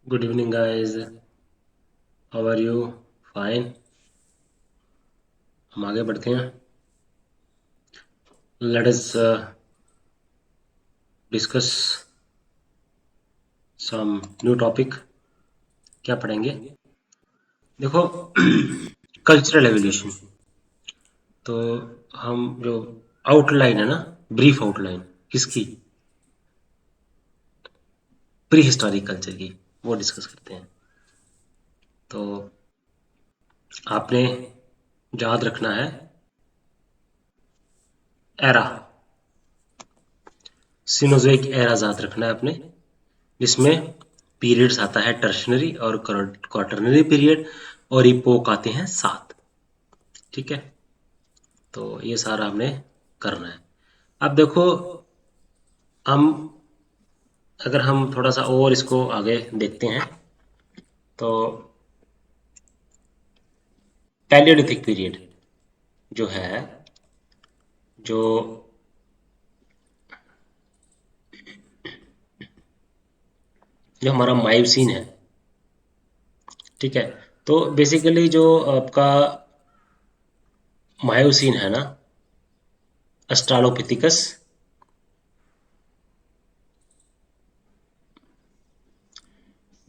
Good evening, guys. How are you? Fine. हम आगे बढ़ते हैं. Let us discuss some new topic. क्या पढ़ेंगे? देखो, कल्चरल एवोल्यूशन. तो हम जो आउटलाइन है ना, ब्रीफ आउटलाइन किसकी? प्री हिस्टोरिक कल्चर की, वो डिस्कस करते हैं. तो आपने याद रखना है एरा, सिनोज़ोइक एरा याद रखना है अपने, जिसमें पीरियड्स आता है टर्शनरी और क्वार्टरनरी पीरियड, और इपोक आते हैं 7. ठीक है, तो ये सारा हमने करना है. अब देखो, हम अगर हम थोड़ा सा और इसको आगे देखते हैं तो पैलियोलिथिक पीरियड जो है, जो जो हमारा मायोसीन है, ठीक है, तो बेसिकली जो आपका मायोसीन है ना, अस्ट्रालोपिथिकस,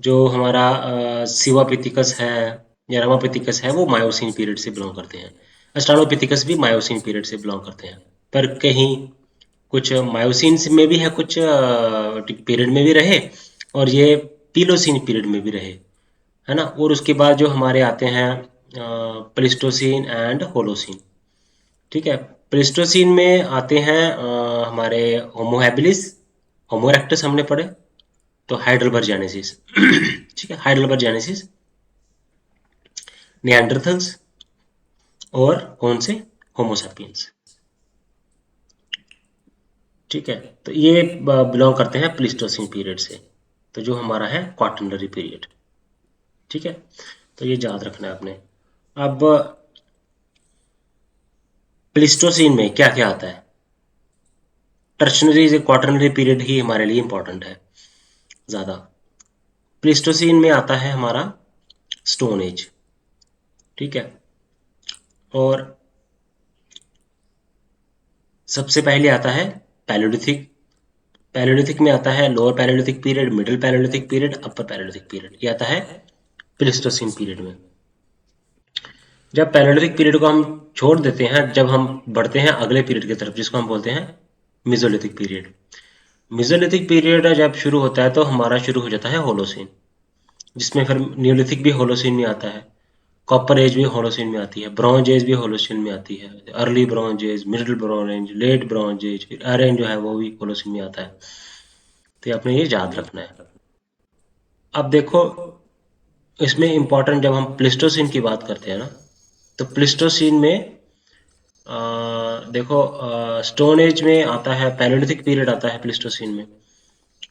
जो हमारा सिवापिथिकस है या रामापिथिकस है, वो मायोसीन पीरियड से बिलोंग करते हैं. अस्ट्रालोपिथिकस भी मायोसीन पीरियड से बिलोंग करते हैं, पर कहीं कुछ मायोसीन में भी है, कुछ पीरियड में भी रहे, और ये पीलोसीन पीरियड में भी रहे, है ना. और उसके बाद जो हमारे आते हैं प्लिस्टोसीन एंड होलोसीन. ठीक है, प्लिस्टोसीन में आते हैं हमारे होमो हैबिलिस, होमो इरेक्टस हमने पढ़े, तो हाइड्रोबर्जियानेसिस. ठीक है, हाइड्रोबर्जियानेसिस, निएंडरथल्स, और कौन से, होमोसैपियंस. ठीक है, तो ये बिलोंग करते हैं प्लिस्टोसिन पीरियड से, तो जो हमारा है क्वाटरनरी पीरियड. ठीक है, तो ये याद रखना है आपने. अब प्लिस्टोसिन में क्या क्या आता है? टर्शनरी से क्वाटरनरी पीरियड ही हमारे लिए इंपॉर्टेंट है ज़्यादा. प्लिस्टोसिन में आता है हमारा स्टोन एज. ठीक है, और सबसे पहले आता है पैलियोलिथिक. पैलियोलिथिक में आता है lower Palaeolithic period, middle Palaeolithic period, अपर पैलियोलिथिक पीरियड. ये आता है प्लिस्टोसिन पीरियड में. जब पैलियोलिथिक पीरियड को हम छोड़ देते हैं, जब हम बढ़ते हैं अगले पीरियड की तरफ, जिसको हम बोलते हैं मिजोलिथिक पीरियड. मिजोलिथिक पीरियड जब शुरू होता है तो हमारा शुरू हो जाता है होलोसीन, जिसमें फिर न्यूलिथिक भी होलोसीन में आता है, कॉपर एज भी होलोसीन में आती है, ब्रॉन्ज एज भी होलोसीन में आती है, early bronze age, middle bronze age, late bronze age, फिर आयरन जो है वो भी होलोसीन में आता है. तो ये आपने ये याद रखना है. अब देखो, इसमें इंपॉर्टेंट जब हम प्लिस्टोसिन की बात करते हैं ना, तो प्लिस्टोसिन में देखो, स्टोन एज में आता है, पैलियोलिथिक पीरियड आता है प्लिस्टोसिन में.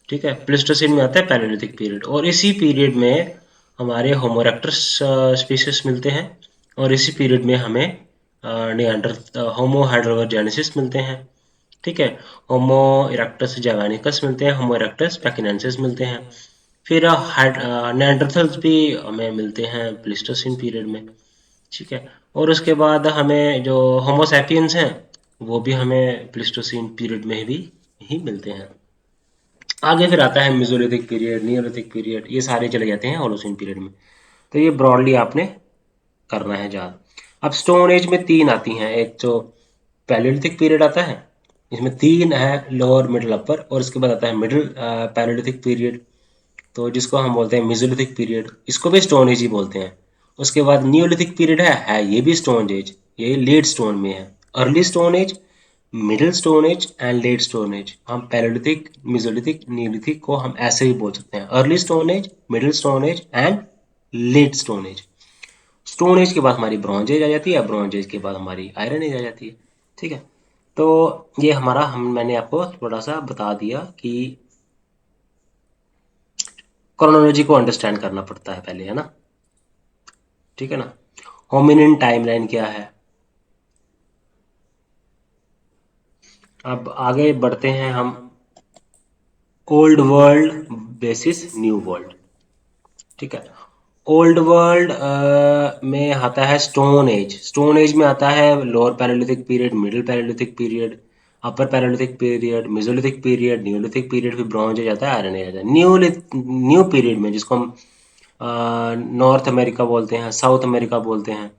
ठीक है, प्लिस्टोसिन में आता है पैलियोलिथिक पीरियड, और इसी पीरियड में हमारे होमोरेक्टस स्पीशीज मिलते हैं, और इसी पीरियड में हमें निएंडर होमो हाइड्रोजेनेसिस मिलते हैं. ठीक है, होमो इरेक्टस जावानिकस मिलते हैं, होमो इरेक्टस पैकिनेंसिस मिलते हैं. फिर निएंडरथल्स भी हमें मिलते हैं प्लिस्टोसिन पीरियड में. ठीक है, और उसके बाद हमें जो होमो सैपियंस हैं, वो भी हमें प्लिस्टोसिन पीरियड में भी ही मिलते हैं. आगे फिर आता है मेसोलिथिक पीरियड, नियोलिथिक पीरियड, ये सारे चले जाते हैं होलोसिन पीरियड में. तो ये ब्रॉडली आपने करना है याद. अब स्टोन एज में तीन आती हैं, एक तो पैलियोलिथिक पीरियड आता है, इसमें तीन है, लोअर मिडिल अपर, और उसके बाद आता है मिडिल पैलियोलिथिक पीरियड, तो जिसको हम बोलते हैं मेसोलिथिक पीरियड, इसको भी स्टोन एज ही बोलते हैं. उसके बाद नियोलिथिक पीरियड है ये भी स्टोन एज, ये लेट स्टोन में है. Early stone age, middle stone as and let stone as. हम पैलियोलिथिक, मेसोलिथिक, नियोलिथिक को हम ऐसे भी बोल सकते हैं, early stone age, middle stone as and let stone as. Stone age के बाद हमारी ब्रॉन्ज एज आ जाती है, ब्रॉन्ज एज के बाद हमारी आयरन एज आ जाती है. ठीक है, तो ये हमारा, हम मैंने आपको थोड़ा सा बता दिया कि क्रोनोलॉजी को अंडरस्टैंड करना पड़ता है पहले, है ना. ठीक है ना. होमिनिन टाइमलाइन क्या है? अब आगे बढ़ते हैं हम, old world basis new world. ठीक है। ओल्ड वर्ल्ड में आता है स्टोन एज। स्टोन एज में आता है lower palaeolithic period, middle palaeolithic period, upper palaeolithic period, mesolithic period, neolithic period, फिर ब्रॉन्ज एज आता है, आयरन एज आता है। न्यू पीरियड में, जिसको हम नॉर्थ अमेरिका बोलते हैं, साउथ अमेरिका बोलते हैं।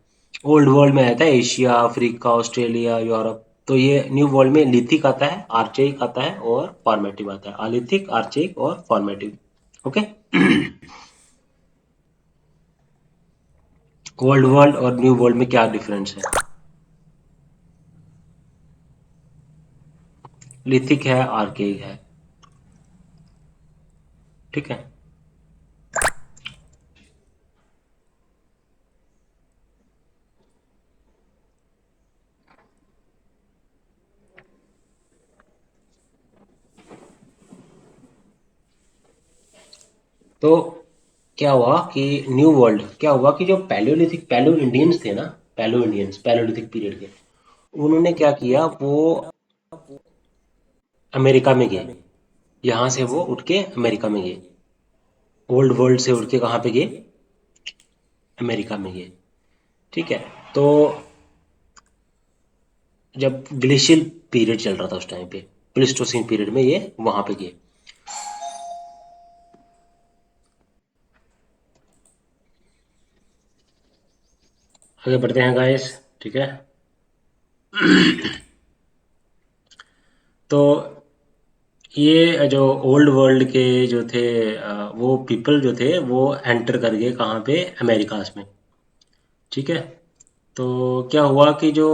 ओल्ड वर्ल्ड में आता है एशिया, अफ्रीका, ऑस्ट्रेलिया, यूरोप। तो ये न्यू वर्ल्ड में लिथिक आता है, आर्चेइक आता है और फॉर्मेटिव आता है। अलिथिक, आर्चेइक और फॉर्मेटिव। ओके। ओल्ड वर्ल्ड और न्यू वर्ल्ड में क्या डिफरेंस है? लिथिक है, आर्केइक है। ठीक है। तो क्या हुआ कि न्यू वर्ल्ड, क्या हुआ कि जो पैलियोलिथिक, पैलियो इंडियंस थे ना, पैलियो इंडियंस पैलियोलिथिक पीरियड के, उन्होंने क्या किया, वो अमेरिका में गए। यहाँ से वो उठ के अमेरिका में गए। ओल्ड वर्ल्ड से उठ के कहाँ पे गए? अमेरिका में गए। ठीक है। तो जब ग्लेशियल पीरियड चल रहा था उस टाइम पे, प्लीस्टोसीन पीरियड में ये वहां पे गए। आगे बढ़ते हैं गाइस। ठीक है। तो ये जो ओल्ड वर्ल्ड के जो थे, वो पीपल जो थे वो एंटर कर गए कहाँ पे? अमेरिकाज में। ठीक है। तो क्या हुआ कि जो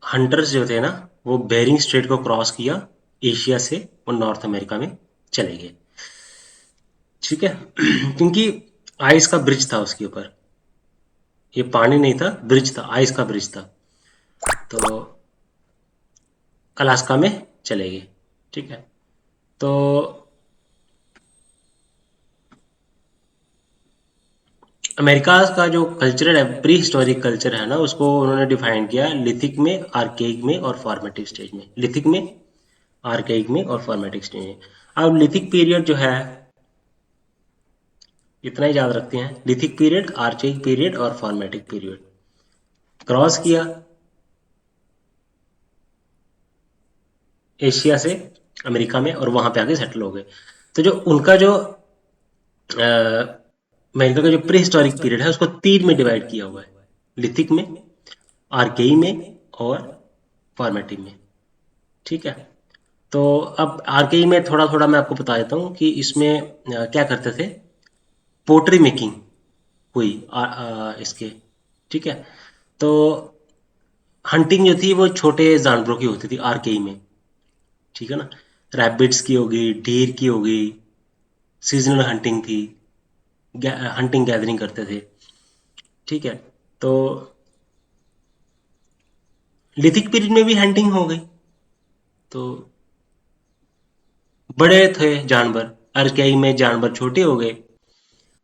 हंटर्स जो थे ना, वो बेरिंग स्ट्रेट को क्रॉस किया एशिया से, और नॉर्थ अमेरिका में चले गए। ठीक है। क्योंकि आइस का ब्रिज था उसके ऊपर। ये पानी नहीं था, ब्रिज था, आइस का ब्रिज था। तो अलास्का में चले गए। ठीक है। तो अमेरिका का जो कल्चरल है, प्री हिस्टोरिक कल्चर है ना, उसको उन्होंने डिफाइन किया लिथिक में, आर्केइक में और फॉर्मेटिव स्टेज में। लिथिक में, आर्केइक में और फॉर्मेटिव स्टेज में। अब लिथिक पीरियड जो है, इतना ही याद रखते हैं, लिथिक पीरियड, आर्केइक पीरियड और फॉर्मेटिव पीरियड। क्रॉस किया एशिया से अमेरिका में, और वहां पे आके सेटल हो गए। तो जो उनका जो अमेरिका का जो प्री हिस्टोरिक पीरियड है, उसको तीन में डिवाइड किया हुआ है। लिथिक में, आर्केई में और फॉर्मेटिव में। ठीक है। तो अब आरकेई में थोड़ा थोड़ा मैं आपको बता देता हूँ कि इसमें क्या करते थे। पोट्री मेकिंग हुई इसके। ठीक है। तो हंटिंग जो थी वो छोटे जानवरों की होती थी आरकेई में। ठीक है ना। रैबिट्स की होगी, डीर की होगी। सीजनल हंटिंग थी, हंटिंग गैदरिंग करते थे। ठीक है। तो लिथिक पीरियड में भी हंटिंग हो गई। तो बड़े थे जानवर, आरकेई में जानवर छोटे हो गए।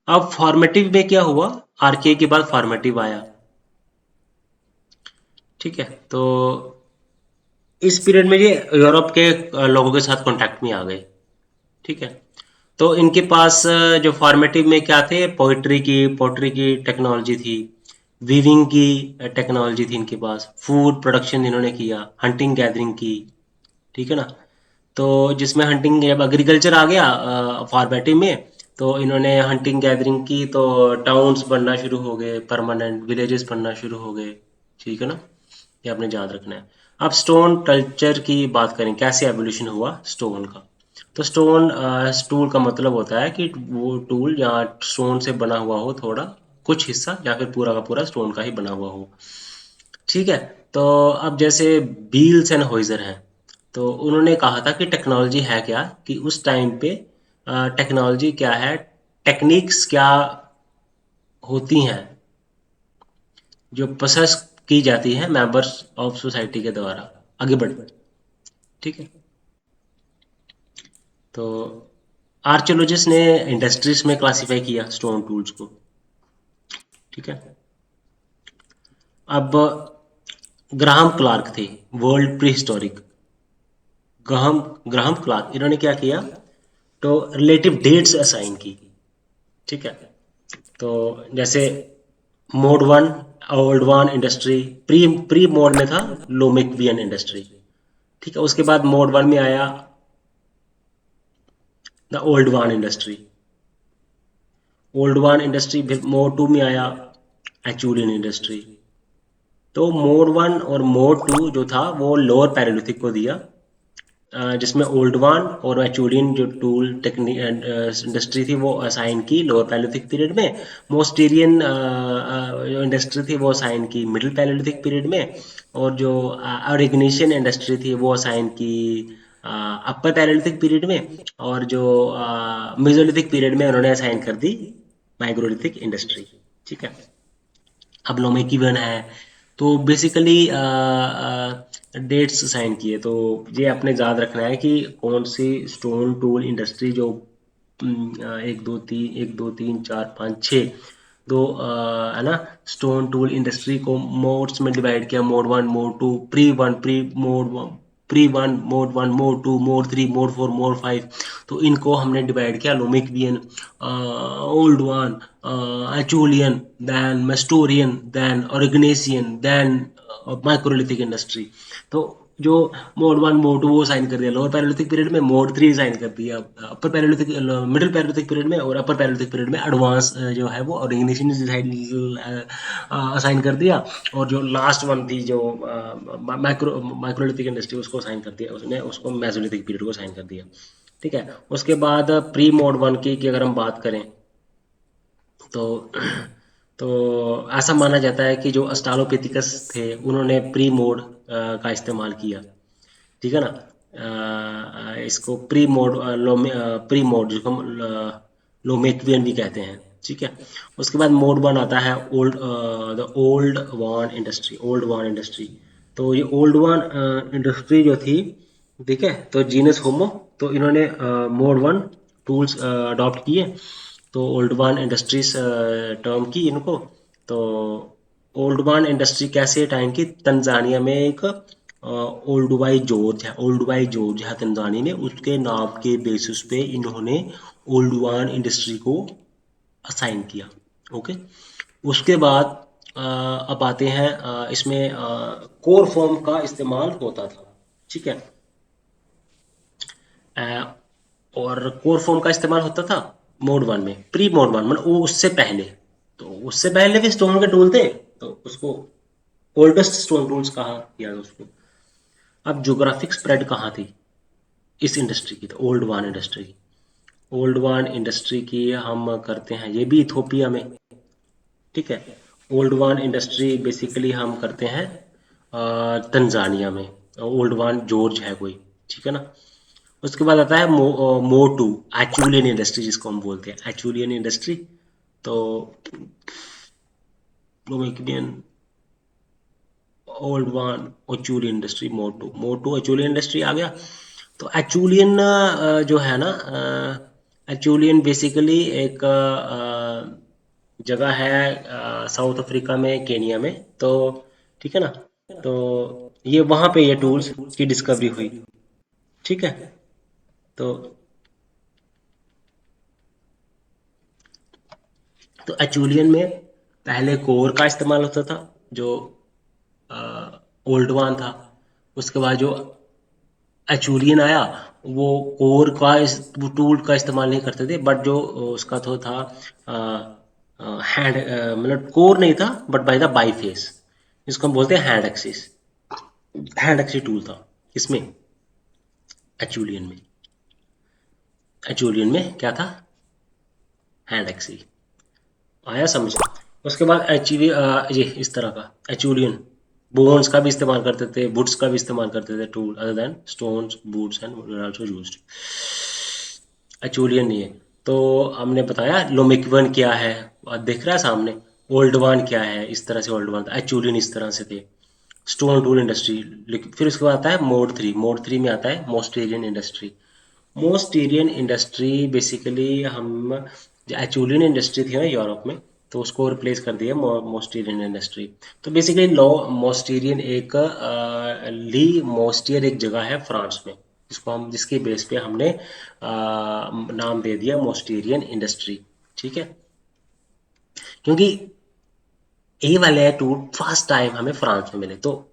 अब फॉर्मेटिव में क्या हुआ? आरके के बाद फॉर्मेटिव आया। ठीक है। तो इस पीरियड में ये यूरोप के लोगों के साथ कांटेक्ट में आ गए। ठीक है। तो इनके पास जो फॉर्मेटिव में क्या थे, पोट्री की टेक्नोलॉजी थी, वीविंग की टेक्नोलॉजी थी इनके पास, फूड प्रोडक्शन इन्होंने किया, हंटिंग गैदरिंग की। ठीक है ना। तो जिसमें हंटिंग, जब एग्रीकल्चर आ गया फॉर्मेटिव में, तो इन्होंने हंटिंग गैदरिंग की, तो टाउन्स बनना शुरू हो गए, परमानेंट विलेजेस बनना शुरू हो गए। ठीक है ना। ये आपने याद रखना है। अब स्टोन कल्चर की बात करें, कैसे एवोल्यूशन हुआ स्टोन का। तो स्टोन टूल का मतलब होता है कि वो टूल या स्टोन से बना हुआ हो, थोड़ा कुछ हिस्सा, या फिर पूरा का पूरा स्टोन का ही बना हुआ हो। ठीक है। तो अब जैसे बील्स एंड होइजर हैं, तो उन्होंने कहा था कि टेक्नोलॉजी है क्या, कि उस टाइम पे टेक्नोलॉजी क्या है, टेक्निक्स क्या होती हैं जो प्रोसेस की जाती है मेंबर्स ऑफ सोसाइटी के द्वारा आगे बढ़। ठीक है। तो आर्कियोलॉजिस्ट ने इंडस्ट्रीज में क्लासिफाई किया स्टोन टूल्स को। ठीक है। अब ग्राहम क्लार्क थे, world prehistoric. Graham Graham Clark, इन्होंने क्या किया, तो रिलेटिव डेट्स असाइन की। ठीक है। तो जैसे mode one old one industry, pre pre mode में था लोमिकवियन इंडस्ट्री। ठीक है, उसके बाद मोड वन में आया the old one industry. Old one industry फिर मोड टू में आया एचूलियन इंडस्ट्री। तो मोड वन और मोड टू जो था वो लोअर पैरेलिथिक को दिया, जिसमें ओल्ड वन और एचूलियन जो टूल टेक्निक इंडस्ट्री थी वो असाइन की लोअर पैलेलिथिक पीरियड में। मोस्टेरियन जो इंडस्ट्री थी वो असाइन की मिडिल पैलेलिथिक पीरियड में। और जो ऑरिगनेशियन इंडस्ट्री थी वो असाइन की अपर पैलेलिथिक पीरियड में। और जो मेसोलिथिक पीरियड में उन्होंने असाइन कर दी माइक्रोलिथिक इंडस्ट्री। ठीक है, अब लोमेकी वन है। तो बेसिकली डेट्स साइन किए, तो ये आपने याद रखना है कि कौन सी स्टोन टूल इंडस्ट्री जो एक दो तीन चार पाँच छः, दो है ना, स्टोन टूल इंडस्ट्री को मोड्स में डिवाइड किया, mode one mode two, pre one mode two mode three mode four mode five. तो इनको हमने डिवाइड किया Lomekwian, Oldowan, Acheulean, then Mousterian, then Aurignacian, then microlithic industry. तो जो mode one mode two वो sign कर दिया lower palaeolithic period में, मोड थ्री साइन कर दिया अपर पैरेलिथिक मिडिल पैरेलिथिक पीरियड में, और अपर पैरेलिथिक पीरियड में एडवांस जो है वो ऑर्गेनाइजेशन असाइन कर दिया। और जो लास्ट वन थी जो माइक्रोलिथिक इंडस्ट्री उसको साइन कर दिया उसने, उसको मेसोलिथिक पीरियड को साइन कर दिया। ठीक है, उसके बाद प्री मोड वन की अगर हम बात करें तो तो ऐसा माना जाता है कि जो अस्ट्रालोपिथिकस थे उन्होंने प्री मोड का इस्तेमाल किया। ठीक है ना, इसको प्री मोड जिसको हम लोमेक्वियन भी कहते हैं। ठीक है, उसके बाद मोड वन आता है the old one industry, old one industry. तो ये ओल्ड वन इंडस्ट्री जो थी, ठीक है, तो जीनस होमो, तो इन्होंने मोड वन टूल्स अडॉप्ट किए। तो ओल्ड वन इंडस्ट्रीज टर्म की इनको। तो ओल्ड वन इंडस्ट्री कैसे टाइम की, तंजानिया में एक ओल्डुवाई जॉर्ज है, ओल्डुवाई जॉर्ज है तंजानिया में, उसके नाम के बेसिस पे इन्होंने ओल्ड वन इंडस्ट्री को असाइन किया। ओके, उसके बाद अब आते हैं इसमें कोर फॉर्म का इस्तेमाल होता था। ठीक है, अ, और कोर फॉर्म का इस्तेमाल होता था मोड वन में, प्री मोड वन मतलब वो उससे पहले। तो उससे पहले भी स्टोन के टूल थे, तो उसको ओल्डेस्ट स्टोन टूल्स कहा गया उसको। अब ज्योग्राफिक स्प्रेड कहाँ थी इस इंडस्ट्री की, तो ओल्ड वन इंडस्ट्री की। ओल्ड वन इंडस्ट्री की हम करते हैं ये भी इथोपिया में। ठीक है, ओल्ड वन इंडस्ट्री बेसिकली हम करते हैं तंजानिया में, ओल्ड वन जॉर्ज है कोई। ठीक है ना, उसके बाद आता है मोटू, एचूलियन इंडस्ट्री जिसको हम बोलते हैं एचूलियन इंडस्ट्री। तो प्रोमेकिडियन, ओल्ड वन, एचूलियन इंडस्ट्री, मोटू एचूलियन इंडस्ट्री आ गया। तो एचूलियन जो है ना, एचूलियन बेसिकली एक जगह है साउथ अफ्रीका में, केनिया में। तो ठीक है ना, तो ये वहाँ पे ये टूल्स की डिस्कवरी हुई। ठीक है, तो एचूलियन में पहले कोर का इस्तेमाल होता था जो ओल्ड वन था। उसके बाद जो एचूलियन आया वो कोर का वो टूल का इस्तेमाल नहीं करते थे, बट जो उसका तो था हैंड, मतलब कोर नहीं था बट बाय द बाईफेस, जिसको हम बोलते हैं hand axis. Hand axis tool था इसमें, एचूलियन में। एचूलियन में क्या था, हैंड एक्सिस। आया समझ। उसके बाद एक्चुअली ये इस तरह का एचूलियन बोन्स का भी इस्तेमाल करते थे, वुड्स का भी इस्तेमाल करते थे tool other than stones, woods and also used. Acheulian ये, तो हमने बताया लोमिकवन क्या है, दिख रहा है सामने। ओल्ड वन क्या है, इस तरह से ओल्ड वन था, एचूलियन इस तरह से थे, स्टोन टूल इंडस्ट्री। लेकिन फिर उसके बाद आता है मोड थ्री, मोड थ्री में आता है मोस्टेरियन इंडस्ट्री। मोस्टेरियन इंडस्ट्री बेसिकली हम, जो एचूलियन इंडस्ट्री थी ना यूरोप में, तो उसको रिप्लेस कर दिया मोस्टेरियन इंडस्ट्री। तो बेसिकली लॉ मोस्टेरियन एक ली मोस्टियर एक जगह है फ्रांस में, जिसको हम, जिसके बेस पे हमने नाम दे दिया मोस्टेरियन इंडस्ट्री। ठीक है, क्योंकि ये वाले टूल फर्स्ट टाइम हमें फ्रांस में मिले, तो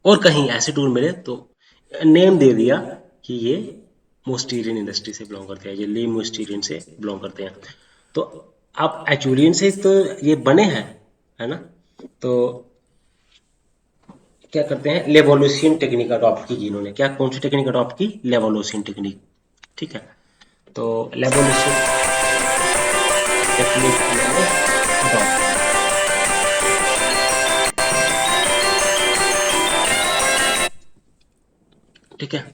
और कहीं ऐसे टूल मिले तो नेम दे दिया कि ये मोस्टीरियन इंडस्ट्री से बिलोंग करते हैं, ये ली मोस्टीरियन से बिलोंग करते हैं। तो अब एचुलियन से तो ये बने हैं, है ना। तो क्या करते हैं, लेवोल्यूशन टेक्निक अडॉप्ट की इन्होंने, क्या कौन सी टेक्निक अडॉप्ट की, लेवोल्यूशन टेक्निक। ठीक है, तो लेवोल्यूशन टेक्निक इन्होंने अडॉप्ट, ठीक है।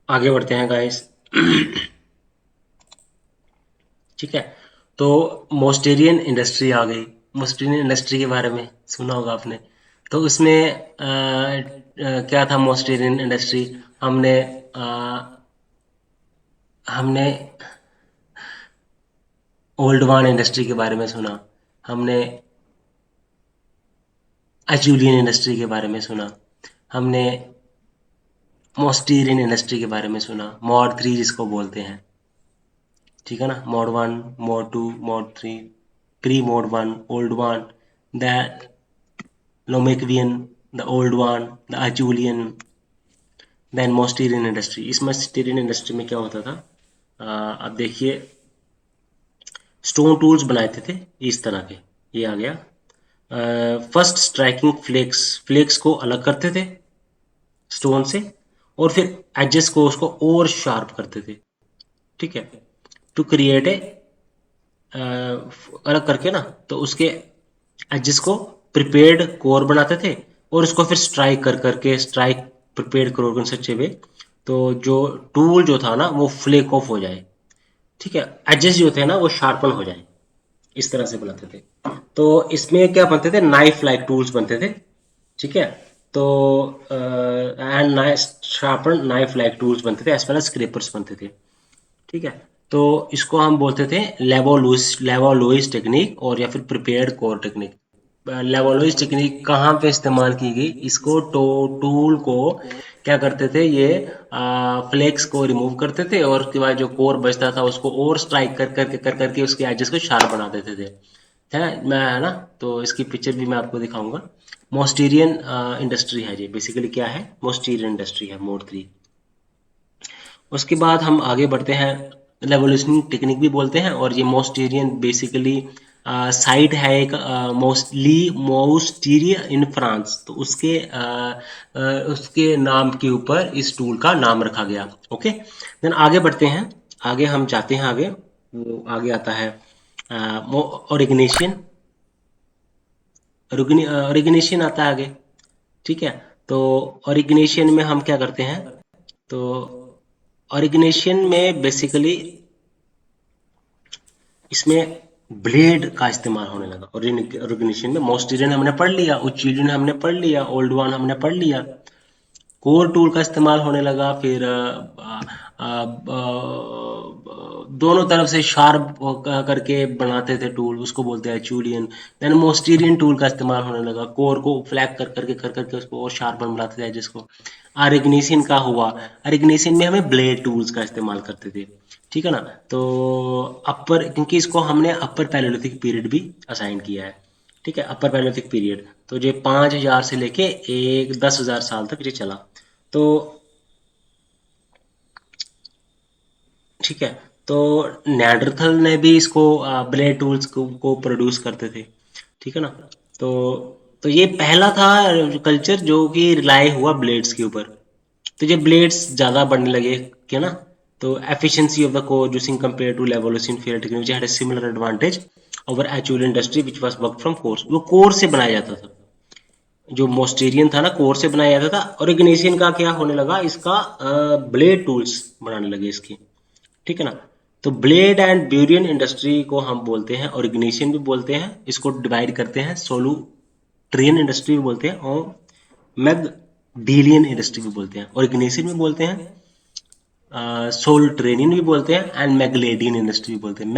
आगे बढ़ते हैं गाइस। ठीक है, तो मोस्टेरियन इंडस्ट्री आ गई। मोस्टेरियन इंडस्ट्री के बारे में सुना होगा आपने। तो उसमें क्या था मोस्टेरियन इंडस्ट्री, हमने हमने ओल्ड वन इंडस्ट्री के बारे में सुना, हमने एजुलियन इंडस्ट्री के बारे में सुना, हमने मोस्टेरियन इंडस्ट्री के बारे में सुना, मॉड 3 जिसको बोलते हैं। ठीक है ना, mode 1, mode 2, mode 3, pre mode 1, Oldowan, the Lomekwian, the Oldowan, the Acheulian, then Mousterian industry. इस मोस्टेरियन इंडस्ट्री में क्या होता था, अब देखिए, स्टोन टूल्स बनाए थे इस तरह के, ये आ गया। फर्स्ट स्ट्राइकिंग फ्लेक्स, फ्लेक्स को अलग करते थे स्टोन से, और फिर एजेस को उसको और शार्प करते थे। ठीक है, टू क्रिएट ए, अलग करके ना, तो उसके एजेस को प्रिपेयर्ड कोर बनाते थे, और उसको फिर स्ट्राइक कर करके, स्ट्राइक प्रिपेयर्ड कोर इन सच ए वे, तो जो टूल जो था ना वो फ्लेक ऑफ हो जाए। ठीक है, एजेस जो थे ना वो शार्पन हो जाए, इस तरह से बनाते थे। तो इसमें क्या बनते थे, नाइफ लाइक टूल्स बनते थे। ठीक है, तो and sharpen knife like tools बनते थे, एज वेल एज स्क्रैपर्स बनते थे। ठीक है, तो इसको हम बोलते थे लेवोलुइस टेक्निक, और या फिर प्रिपेयर्ड कोर टेक्निक। लेवोलुइस टेक्निक कहाँ पे इस्तेमाल की गई, इसको टूल को क्या करते थे, ये फ्लेक्स को रिमूव करते थे, और उसके बाद जो कोर बचता था उसको और स्ट्राइक कर करके उसके एजेस को शार्प बना देते थे। है मैं, है ना। तो इसकी पिक्चर भी मैं आपको दिखाऊंगा। मोस्टीरियन इंडस्ट्री है ये, बेसिकली क्या है, मोस्टीरियन इंडस्ट्री है, मोड 3। उसके बाद हम आगे बढ़ते हैं, रेवोल्यूशनरी टेक्निक भी बोलते हैं, और ये मोस्टेरियन बेसिकली साइट है एक, मोस्टली मोस्टीरिया इन फ्रांस, तो उसके नाम के ऊपर इस टूल का नाम रखा गया। ओके, देन आगे बढ़ते हैं, आगे हम जाते हैं, आगे वो आगे आता है ओरिजिनेशन, ओरिजिनेशन आता है आगे। ठीक है, तो ओरिजिनेशन में हम क्या करते हैं, तो ओरिजिनेशन में बेसिकली इसमें ब्लेड का इस्तेमाल होने लगा। ओरिजिनेशन में मोस्टेरियन हमने पढ़ लिया, उच्चीलियन हमने पढ़ लिया, ओल्ड वन हमने पढ़ लिया, कोर टूल का इस्तेमाल होने लगा, फिर दोनों तरफ से शार्प करके बनाते थे टूल, उसको बोलते हैं चूलियन। देन मोस्टेरियन टूल का इस्तेमाल होने लगा, कोर को फ्लैग कर करके उसको और शार्प बनाते थे जिसको। अरिग्नेशियन का हुआ, अरिग्नेशियन में हमें ब्लेड टूल्स का इस्तेमाल करते थे। ठीक है ना, तो अपर, क्योंकि इसको हमने अपर पैलेयोलिथिक पीरियड भी असाइन किया है। ठीक है, अपर पैलेयोलिथिक पीरियड, तो ये 5000 से लेके 10,000 साल तक ये चला। तो ठीक है, तो नेanderथल ने भी इसको ब्लेड टूल्स को प्रोड्यूस करते थे। ठीक है ना, तो तो ये पहला था कल्चर जो कि रिलाई हुआ ब्लेड्स के ऊपर। तो ये ब्लेड्स ज्यादा बनने लगे, क्या ना, तो efficiency of the core juicing compared to Levolution Fair technique which had a similar advantage over actual industry which was worked from course. वो कोर से बनाया जाता था, जो मोस्टेरियन था ना कोर से बनाया जाता था, और इग्निशियन का क्या होने लगा, इसका ब्लेड टूल्स बनाने लगे इसकी, ठीक है ना। तो ब्लेड एंड ब्यूरियन इंडस्ट्री को हम बोलते हैं और इग्निशियन भी बोलते हैं, इसको डिवाइड करते हैं, सोलूट्रियन इंडस्ट्री भी बोलते हैं और मैगडीलियन इंडस्ट्री भी बोलते हैं, और इग्निशियन भी बोलते हैं, सोल्ट्रेनियन भी बोलते हैं एंड मैगलेडियन इंडस्ट्री भी बोलते हैं,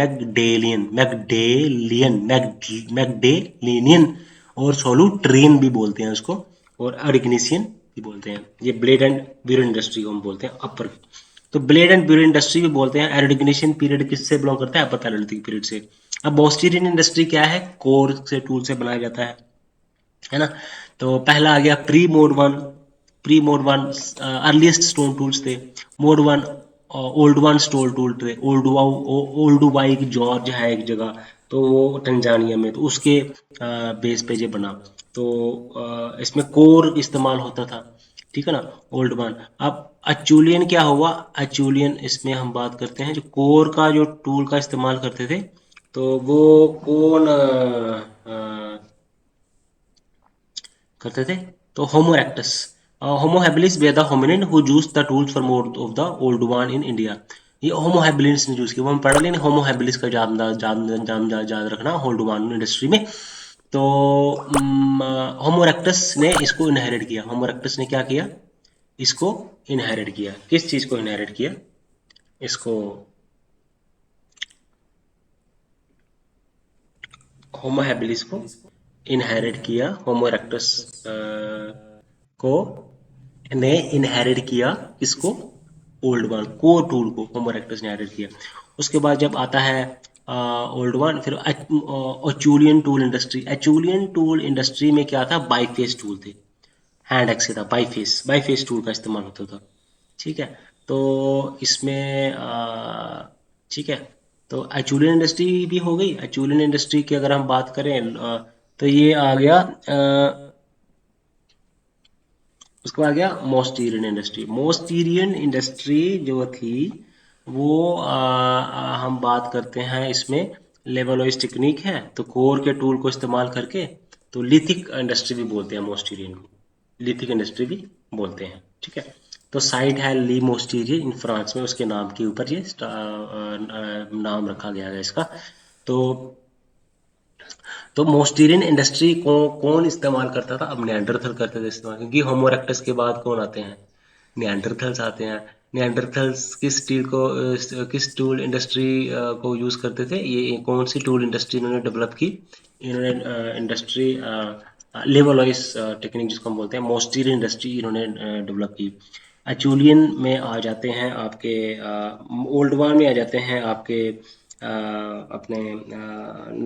मैगडेलियन और सोलूट्रेन भी बोलते हैं उसको, और इग्निशियन भी बोलते हैं। ये ब्लेड एंड ब्यूरन इंडस्ट्री को हम बोलते हैं अपर। तो ब्लेड एंड ब्यूरन इंडस्ट्री भी बोलते हैं। एंड इग्निशन पीरियड किससे बिलोंग करता है, अपर पैलेलिथिक पीरियड से। अब मोस्टेरियन इंडस्ट्री क्या है, कोर से टूल से बनाया जाता है ना। तो पहला आ गया pre mode one earliest stone tools थे। Mode one Oldowan stone tool थे। ओल्डुवाई जॉर्ज है एक जगह, तो वो टंजानिया में, तो उसके बेस पे ये बना। तो इसमें कोर इस्तेमाल होता था, ठीक है ना, ओल्ड वन। अब अचूलियन क्या हुआ, अचूलियन इसमें हम बात करते हैं जो कोर का जो टूल का इस्तेमाल करते थे, तो वो कौन करते थे, तो होमो एक्टस, होमो हैबिलिस वे the hominin who use the tools for more of the Oldowan in India. ये होमो हैबिलिस ने यूज किया, वो हम पढ़ लेंगे होमो हैबिलिस का याद रखना ओल्ड वन इंडस्ट्री में। तो होमो एक्टस ने इसको इनहेरिट किया, होमो एक्टस ने क्या किया, इसको इनहेरिट किया। किस चीज को इनहेरिट किया, इसको होमो हैबिलिस को इनहेरिट किया, होमो इरेक्टस को ने इनहेरिट किया, इसको ओल्ड वन कोर टूल को होमो इरेक्टस ने इनहेरिट किया। उसके बाद जब आता है ओल्ड वन, फिर एचूलियन टूल इंडस्ट्री। एचूलियन टूल इंडस्ट्री में क्या था, बाईफेस टूल थे, हैंड एक्स था, बाईफेस टूल का इस्तेमाल होता था, ठीक है। तो इसमें ठीक है, तो एचूलियन इंडस्ट्री भी हो गई। एचूलियन इंडस्ट्री की अगर हम बात करें तो ये आ गया उसके बाद आ गया मोस्टीरियन इंडस्ट्री। मोस्टीरियन इंडस्ट्री जो थी वो हम बात करते हैं इसमें लेवलवाइज टेक्निक है, तो कोर के टूल को इस्तेमाल करके, तो लिथिक इंडस्ट्री भी बोलते हैं मोस्टीरियन को, लिथिक इंडस्ट्री भी बोलते हैं, ठीक है। तो साइट है ली मोस्टीरियन इन फ्रांस में, उसके नाम के ऊपर ये नाम रखा गया है इसका। तो मोस्टीरियन इंडस्ट्री को कौन इस्तेमाल करता था, अब निएंडरथल करते थे इस्तेमाल, क्योंकि होमो इरेक्टस के बाद कौन आते हैं, निएंडरथल्स आते हैं। निएंडरथल्स किस टूल इंडस्ट्री को यूज करते थे, ये कौन सी टूल इंडस्ट्री इन्होंने डेवलप की, इन्होंने इंडस्ट्री लेवलॉइस टेक्निक जिसको हम बोलते हैं, मोस्टीरियन इंडस्ट्री इन्होंने डेवलप की। एचूलियन में आ जाते हैं आपके, ओल्ड वन में आ जाते हैं आपके अपने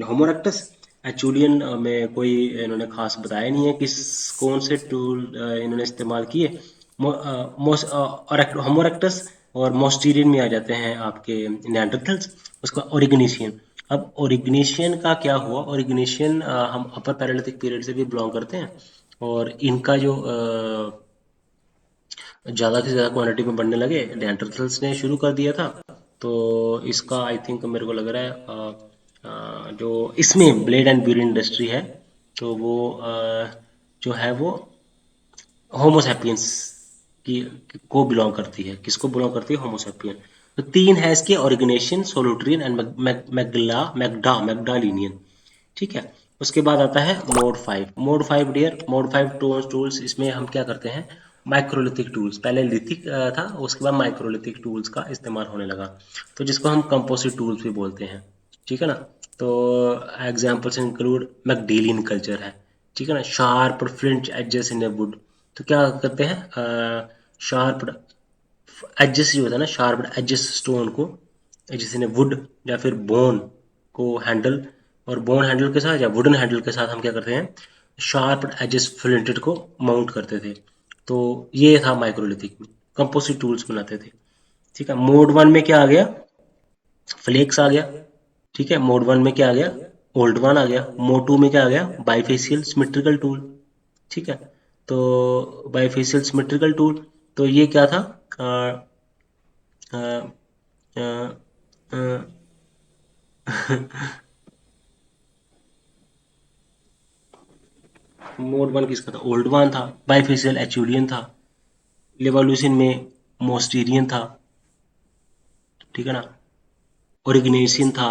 होमो इरेक्टस। एचूलियन में कोई इन्होंने खास बताया नहीं है किस कौन से टूल इन्होंने इस्तेमाल किए। होमो इरेक्टस और मोस्टीरियन में आ जाते हैं आपके निएंडरथल्स। उसका ओरिग्नेशियन, अब ओरिग्नेशियन का क्या हुआ, ओरिग्नेशियन हम अपर पैरेलिथिक पीरियड से भी बिलोंग करते हैं, और इनका जो ज़्यादा से ज़्यादा क्वांटिटी में बढ़ने लगे, निएंडरथल्स ने शुरू कर दिया था। तो इसका आई थिंक मेरे को लग रहा है जो इसमें ब्लेड एंड ब्यूरिन इंडस्ट्री है, तो वो जो है वो होमोसैपियंस की को बिलोंग करती है, किसको बिलोंग करती है, होमोसैपियन। तो तीन है इसके, ऑर्गेनेशन, सोलूट्रियन एंड मैगडालिनियन, ठीक है। उसके बाद आता है मोड 5 डियर, मोड 5 टूल्स। इसमें हम क्या करते हैं, माइक्रोलिथिक टूल्स, पहले लिथिक था, उसके बाद माइक्रोलिथिक टूल्स का इस्तेमाल होने लगा, तो जिसको हम कंपोजिट टूल्स भी बोलते हैं, ठीक है ना। तो एग्जाम्पल्स इंक्लूड मैगडेलियन कल्चर है, ठीक है ना, sharp flint edges in a wood. तो क्या करते हैं, शार्प एजेस जो होता है ना, शार्प एजेस स्टोन को, जैसे ने वुड या फिर बोन को हैंडल, और बोन हैंडल के साथ या वुडन हैंडल के साथ हम क्या करते हैं, शार्प एजेस फ्लिंटेड को माउंट करते थे। तो ये था माइक्रोलिथिक में, कंपोजिट टूल्स बनाते थे, ठीक है। मोड 1 में क्या आ गया, फ्लेक्स आ गया, ठीक है। मोड 1 में क्या आ गया, ओल्ड वन आ गया। मोड 2 में क्या आ गया, बाइफेशियल सिमेट्रिकल टूल, ठीक है। तो बाइफेशियल सिमेट्रिकल टूल, तो ये क्या था, मोड वन किसका था? ओल्ड वन था। बाइफेशियल एचूलियन था। लेवोल्यूशन में मोस्टीरियन था। ठीक है ना। ओरिगनेशियन था।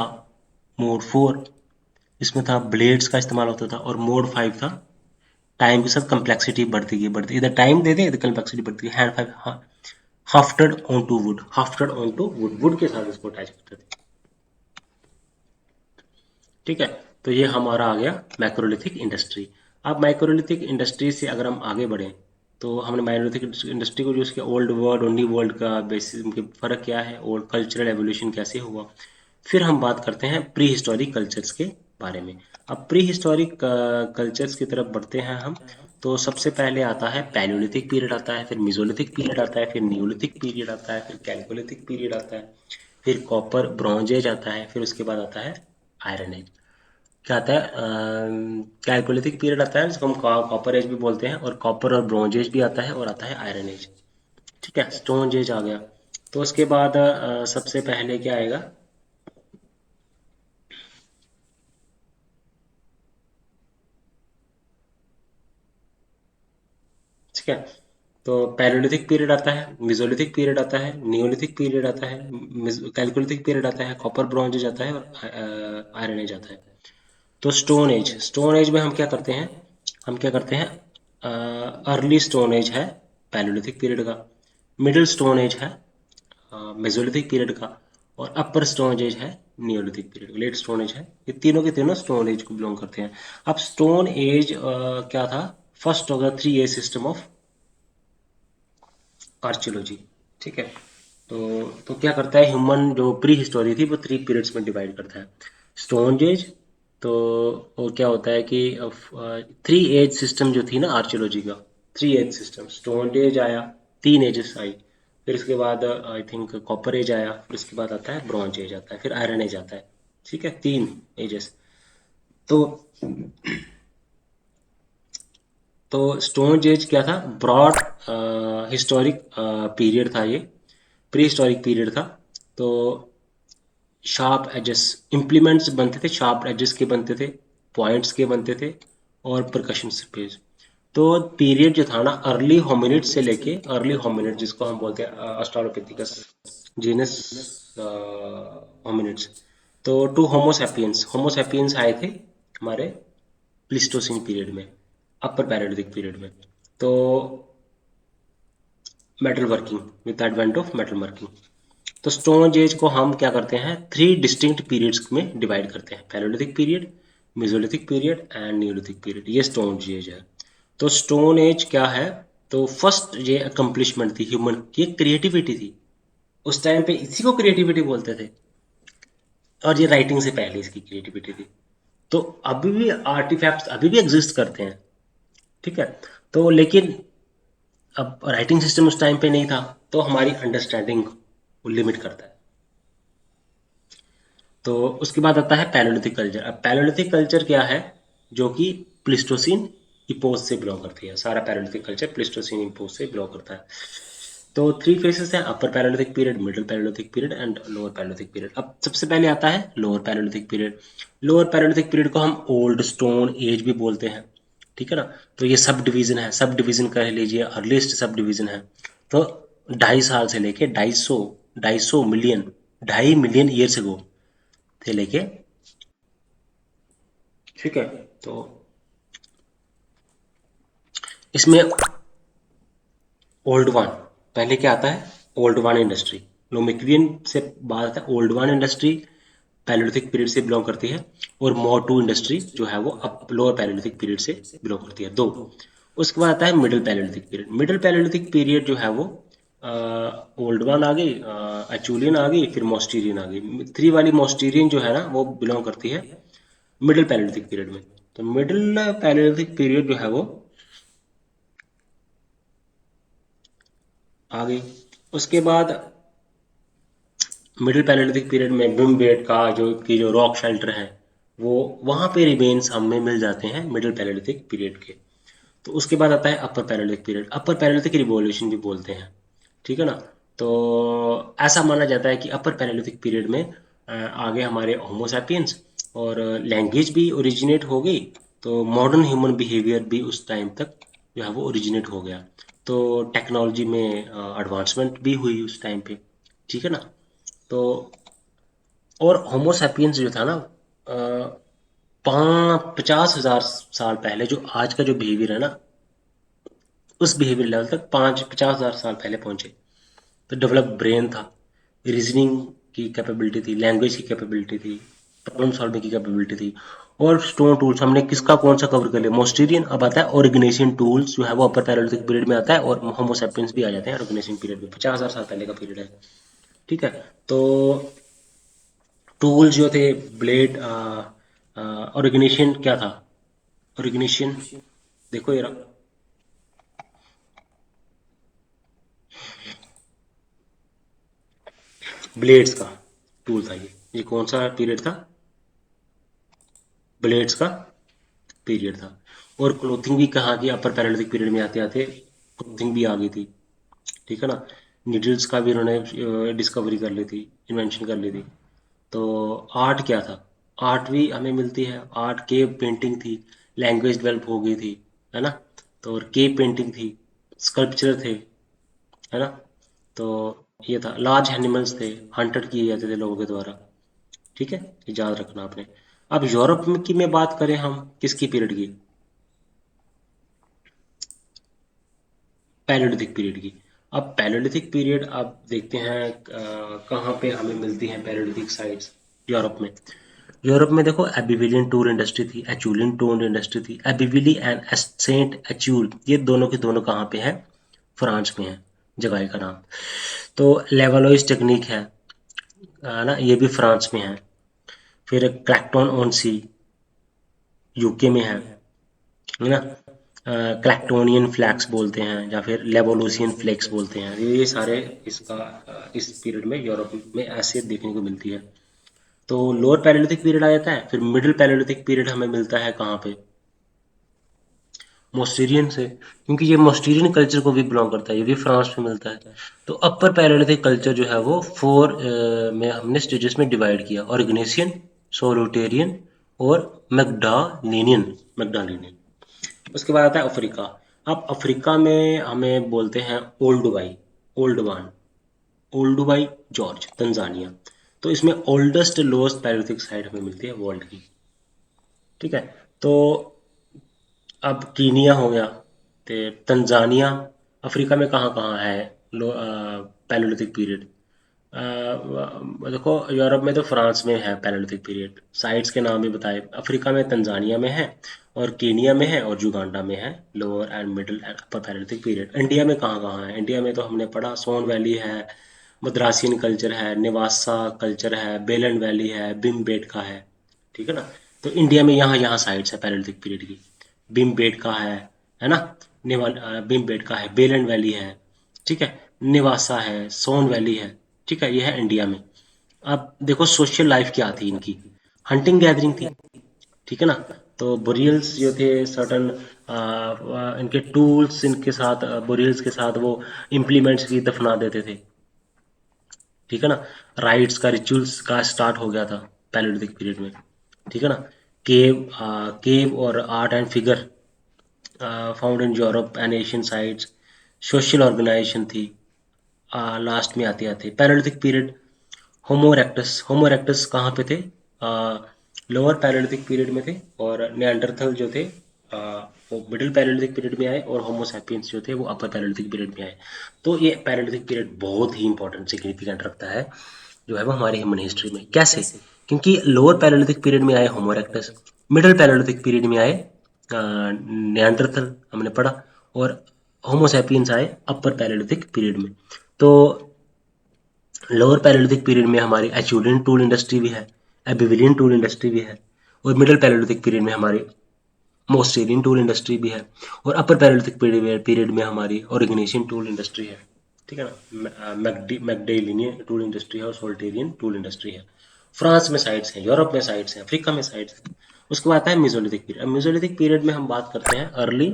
मोड फोर, इसमें था ब्लेड्स का इस्तेमाल होता था। और मोड फाइव था, टाइम के साथ कम्प्लेक्सिटी बढ़ती गई बढ़ती, इधर टाइम दे दे इधर कम्प्लेक्सिटी बढ़ती है। Hand five hafted on to wood, hafted on to wood, wood के साथ इसको अटैच करते थे। ठीक है। तो ये हमारा आ गया मैक्रोलिथिक इंडस्ट्री। अब माइक्रोलिथिक इंडस्ट्री से अगर हम आगे बढ़ें, तो हमने माइक्रोलिथिक इंडस्ट्री को यूज़ किया। ओल्ड वर्ल्ड और न्यू वर्ल्ड का बेसिस के फ़र्क क्या है, और कल्चरल एवोल्यूशन कैसे हुआ। फिर हम बात करते हैं प्री हिस्टोरिक कल्चर्स के बारे में। अब प्री हिस्टोरिक कल्चर्स की तरफ बढ़ते हैं हम। तो सबसे पहले आता है पैलियोलिथिक पीरियड आता है, फिर मिजोलिथिक पीरियड आता है, फिर नियोलिथिक पीरियड आता है, फिर कैल्कोलिथिक पीरियड आता है, फिर कॉपर ब्रॉन्ज एज आता है, फिर उसके बाद आता है आयरन एज। क्या आता है? कैलकोलिथिक पीरियड आता है जिसको हम कॉपर एज भी बोलते हैं, और कॉपर और ब्रॉन्ज एज भी आता है, और आता है आयरन एज। ठीक है, स्टोन एज आ गया। तो उसके बाद सबसे पहले क्या आएगा? ठीक है। तो पैलोलिथिक पीरियड आता है, मिजोलिथिक पीरियड आता है, नियोलिथिक पीरियड आता है, कैलकोलिथिक पीरियड आता है, कॉपर ब्रॉन्ज एज आता है, और आयरन एज आता है। तो स्टोन एज, स्टोन एज में हम क्या करते हैं? हम क्या करते हैं? अर्ली स्टोन एज है पैलोलिथिक पीरियड का, मिडिल स्टोन एज है मेसोलिथिक पीरियड का, और अपर स्टोन एज है Neolithic period, late stone age है। ये तीनों के तीनों स्टोन एज को बिलोंग करते हैं। अब स्टोन एज क्या था? फर्स्ट होगा थ्री एज सिस्टम ऑफ आर्चियोलॉजी। ठीक है। तो क्या करता है, ह्यूमन जो प्री हिस्टोरी थी वो थ्री पीरियड्स में डिवाइड करता है। स्टोन एज, तो वो क्या होता है कि थ्री एज सिस्टम जो थी ना आर्चियोलॉजी का, three age system, stone age आया, तीन एजेस आई, फिर उसके बाद आई थिंक कॉपर एज आया, फिर उसके बाद आता है ब्रॉन्ज एज आता है, फिर आयरन एज आता है। ठीक है, तीन एजेस। तो तो स्टोन एज क्या था? ब्रॉड हिस्टोरिक पीरियड था ये, प्री हिस्टोरिक पीरियड था। तो शार्प एजेस, इम्प्लीमेंट्स बनते थे, शार्प एजेस के बनते थे, पॉइंट्स के बनते थे, और परकशन स्पेस। तो पीरियड जो था ना, अर्ली होमिनिड से लेके, अर्ली होमिनिड जिसको हम बोलते हैं ऑस्ट्रालोपिथिकस जीनस होमिनिड्स, तो टू होमोसैपियंस, होमोसैपियंस आए थे हमारे प्लिस्टोसिन पीरियड में, अपर पैरेडिक पीरियड में। तो metal working, with advent of metal working. तो स्टोन एज को हम क्या करते हैं, थ्री डिस्टिंक्ट पीरियड्स में डिवाइड करते हैं, palaeolithic period, mesolithic period and Neolithic period. ये स्टोन एज है। तो स्टोन एज क्या है? तो फर्स्ट ये अकम्पलिशमेंट थी ह्यूमन की, क्रिएटिविटी थी। उस टाइम पे इसी को क्रिएटिविटी बोलते थे, और ये राइटिंग से पहले इसकी क्रिएटिविटी थी। तो अभी भी आर्टिफैक्ट्स अभी भी एग्जिस्ट करते हैं। ठीक है। तो लेकिन अब राइटिंग सिस्टम उस टाइम पे नहीं था, तो हमारी अंडरस्टैंडिंग को लिमिट करता है। तो उसके बाद आता है पैलोलिथिक कल्चर। अब पैलोलिथिक कल्चर क्या है? जो कि प्लिस्टोसिन इपोज से बिलोंग करती है। सारा पैलोलिथिक कल्चर प्लिस्टोसिन इपोज से बिलोंग करता है। तो थ्री फेसेस हैं, upper Palaeolithic period, middle Palaeolithic period and lower Palaeolithic period. अब सबसे पहले आता है lower Palaeolithic period. Lower Palaeolithic period को हम ओल्ड स्टोन एज भी बोलते हैं। ठीक है ना। तो ये सब डिवीजन है, सब डिवीजन कह लीजिए, अर्लीस्ट सब डिवीजन है। तो 2.5 साल से लेके 250 2.5 मिलियन ईयर से गो से लेके, ठीक है। तो इसमें ओल्ड वन पहले क्या आता है? ओल्ड वन इंडस्ट्री, नोमिक्रियन से बाद आता है old one industry, palaeolithic period से बिलोंग करती है। और मोर टू इंडस्ट्री जो है वो अब लोअर पैलोलिथिक पीरियड से बिलोंग करती है, दो। उसके बाद आता है middle Palaeolithic period. Middle Palaeolithic period जो है वो ओल्ड वन आ गई, एचूलियन आ गई, फिर मोस्टीरियन आ गई। थ्री वाली मोस्टीरियन जो है ना वो बिलोंग करती है मिडिल पैलोलिथिक पीरियड में। तो मिडिल पैलोलिथिक पीरियड जो है वो आ गई। उसके बाद मिडिल पैलेolithic पीरियड में बिमबेट का जो रॉक शेल्टर है, वो वहाँ पे रिमेन्स हमें मिल जाते हैं मिडिल पैलेolithic पीरियड के। तो उसके बाद आता है अपर पैलेolithic पीरियड, अपर पैलेolithic रिवॉल्यूशन भी बोलते हैं। ठीक है ना। तो ऐसा माना जाता है कि अपर पैलेलिथिक पीरियड में आगे हमारे होमो सैपियंस और लैंग्वेज भी ओरिजिनेट हो गई, तो मॉडर्न ह्यूमन बिहेवियर भी उस टाइम तक जो है वो ओरिजिनेट हो गया। तो टेक्नोलॉजी में एडवांसमेंट भी हुई उस टाइम पे, ठीक है ना। तो और होमो सैपियंस जो था ना, 50,000 साल पहले, जो आज का जो बिहेवियर है ना, उस बिहेवियर लेवल तक 50,000 साल पहले पहुंचे। तो डेवलप ब्रेन था, रीजनिंग की कैपेबिलिटी थी, लैंग्वेज की कैपेबिलिटी थी, प्रॉब्लम सॉल्विंग की कैपेबिलिटी थी। और स्टोन टूल्स हमने किसका कौन सा कवर कर लिया, मोस्टेरियन। अब आता है ऑर्गेनाइजेशन टूल्स, जो है वो अपर पैरेलिथिक पीरियड में आता है, और होमो सैपियंस भी आ जाते हैं ऑर्गेनाइजेशन पीरियड में। 50,000 साल पहले का पीरियड है, ठीक है। तो टूल्स जो थे, ब्लेड, ऑर्गेनाइजेशन क्या था, ऑर्गेनाइजेशन देखो ये रहा, ब्लेड्स का टूल था ये कौन सा पीरियड था, ब्लेड्स का पीरियड था। और क्लोथिंग भी कहाँ की, अपर पैरेलिथिक पीरियड में आते आते क्लोथिंग भी आ गई थी, ठीक है ना। निडल्स का भी उन्होंने डिस्कवरी कर ली थी, इन्वेंशन कर ली थी। तो आर्ट क्या था, आर्ट भी हमें मिलती है, आर्ट केव पेंटिंग थी, लैंग्वेज डेवलप हो गई थी, है ना। तो और केव पेंटिंग थी, स्कल्पचर थे, है ना। तो ये था, लार्ज एनिमल्स थे, हंटेड किए जाते थे लोगों के द्वारा, ठीक है। ये याद रखना आपने। अब यूरोप में की में बात करें हम, किसकी पीरियड की, पैलेलिथिक पीरियड की। अब पैलेलिथिक पीरियड आप देखते हैं कहाँ पे हमें मिलती हैं पैलेलिथिक साइट्स, यूरोप में। यूरोप में देखो, एबिविलियन टूर इंडस्ट्री थी, एचूलियन टूर इंडस्ट्री थी। एबिविली एंड सेंट एचूल, ये दोनों के दोनों कहाँ पे हैं, फ्रांस में है, जगह का नाम। तो लेवलोइस टेक्निक है ना, ये भी फ्रांस में है। फिर क्रैक्टन ऑन सी, यूके में है ना। क्लैक्टोनियन फ्लैक्स बोलते हैं, या फिर लेवोलुसियन फ्लेक्स बोलते हैं, ये सारे इसका इस पीरियड में यूरोप में ऐसे देखने को मिलती है। तो लोअर पैलेलिथिक पीरियड आ जाता है। फिर मिडिल पैलेलिथिक पीरियड हमें मिलता है कहाँ पे, मोस्टेरियन से, क्योंकि ये मोस्टेरियन कल्चर को भी बिलोंग करता है, ये भी फ्रांस में मिलता है। तो अपर पैलेलिथिक कल्चर जो है वो फोर में हमने स्टेजेस में डिवाइड किया, ऑर्गेनेसियन, सोलोटेरियन और मैग्डालिनियन। उसके बाद आता है अफ्रीका। अब अफ्रीका में हमें बोलते हैं ओल्डुबाई, ओल्डवान, ओल्डुबाई जॉर्ज, तंजानिया। तो इसमें ओल्डेस्ट लोएस्ट पैलेलिथिक साइट हमें मिलती है वर्ल्ड की, ठीक है। तो अब कीनिया हो गया, ते तंजानिया, अफ्रीका में कहाँ कहाँ है लो पैलेलिथिक पीरियड। देखो, यूरोप में तो फ्रांस में है पैलेलिथिक पीरियड, साइट्स के नाम भी बताए। अफ्रीका में तंजानिया में है, और केनिया में है, और युगांडा में है lower and middle and upper palaeolithic period. India में कहाँ कहाँ है, इंडिया में तो हमने पढ़ा सोन वैली है, मद्रासियन कल्चर है, निवासा कल्चर है, बेलन वैली है, बिम बेटका है, ठीक है ना। तो इंडिया में यहाँ यहाँ साइट्स है पैलेलिथिक पीरियड की। बिम बेटका है ना, बिम बेटका है, बेलन वैली है, ठीक है, निवासा है, सोन वैली है, ठीक है। ये है इंडिया में। अब देखो सोशल लाइफ क्या थी इनकी, हंटिंग गैदरिंग थी, ठीक है ना। तो बोरियल्स जो थे, सर्टन इनके टूल्स, इनके साथ बोरियल्स के साथ वो इम्प्लीमेंट्स भी दफना देते थे, ठीक है ना। राइट्स का, रिचुअल्स का स्टार्ट हो गया था पैलेलिथिक पीरियड में, ठीक है ना। केव और art and figure found in Europe and Asian sites. Social organisation थी, लास्ट में आते आते Palaeolithic period. Homo erectus, Homo erectus कहाँ पे थे, लोअर पैलेलिथिक पीरियड में थे। और निएंडरथल जो थे वो मिडिल पैलेलिथिक पीरियड में आए, और होमो सैपियंस जो थे वो अपर पैलेलिथिक पीरियड में आए। तो ये पैलेलिथिक पीरियड बहुत ही इंपॉर्टेंट सिग्निफिकेंट रखता है, जो है वो हमारी ह्यूमन हिस्ट्री में। कैसे, क्योंकि लोअर पैलेलिथिक पीरियड में आए होमो इरेक्टस, मिडिल पैलेलिथिक पीरियड में आए निएंडरथल, हमने पढ़ा, और होमो सैपियंस आए अपर पैलेलिथिक पीरियड में। तो लोअर पैलेलिथिक पीरियड में हमारी एचूलियन टूल इंडस्ट्री भी है, एबिविलियन टूल इंडस्ट्री भी है, और मिडिल पैलेलिथिक पीरियड में हमारी मोस्टेरियन टूल इंडस्ट्री भी है, और अपर पैलेलिथिक पीरियड में हमारी ऑर्गेनाइजेशन टूल इंडस्ट्री है, ठीक है ना। मैगडेलिनियन टूल इंडस्ट्री है, और सोल्टेरियन टूल इंडस्ट्री है। फ्रांस में साइट्स हैं, यूरोप में साइट्स हैं, अफ्रीका में साइट्स हैं। उसके बाद आता है मेसोलिथिक पीरियड। अब मेसोलिथिक पीरियड में हम बात करते हैं अर्ली,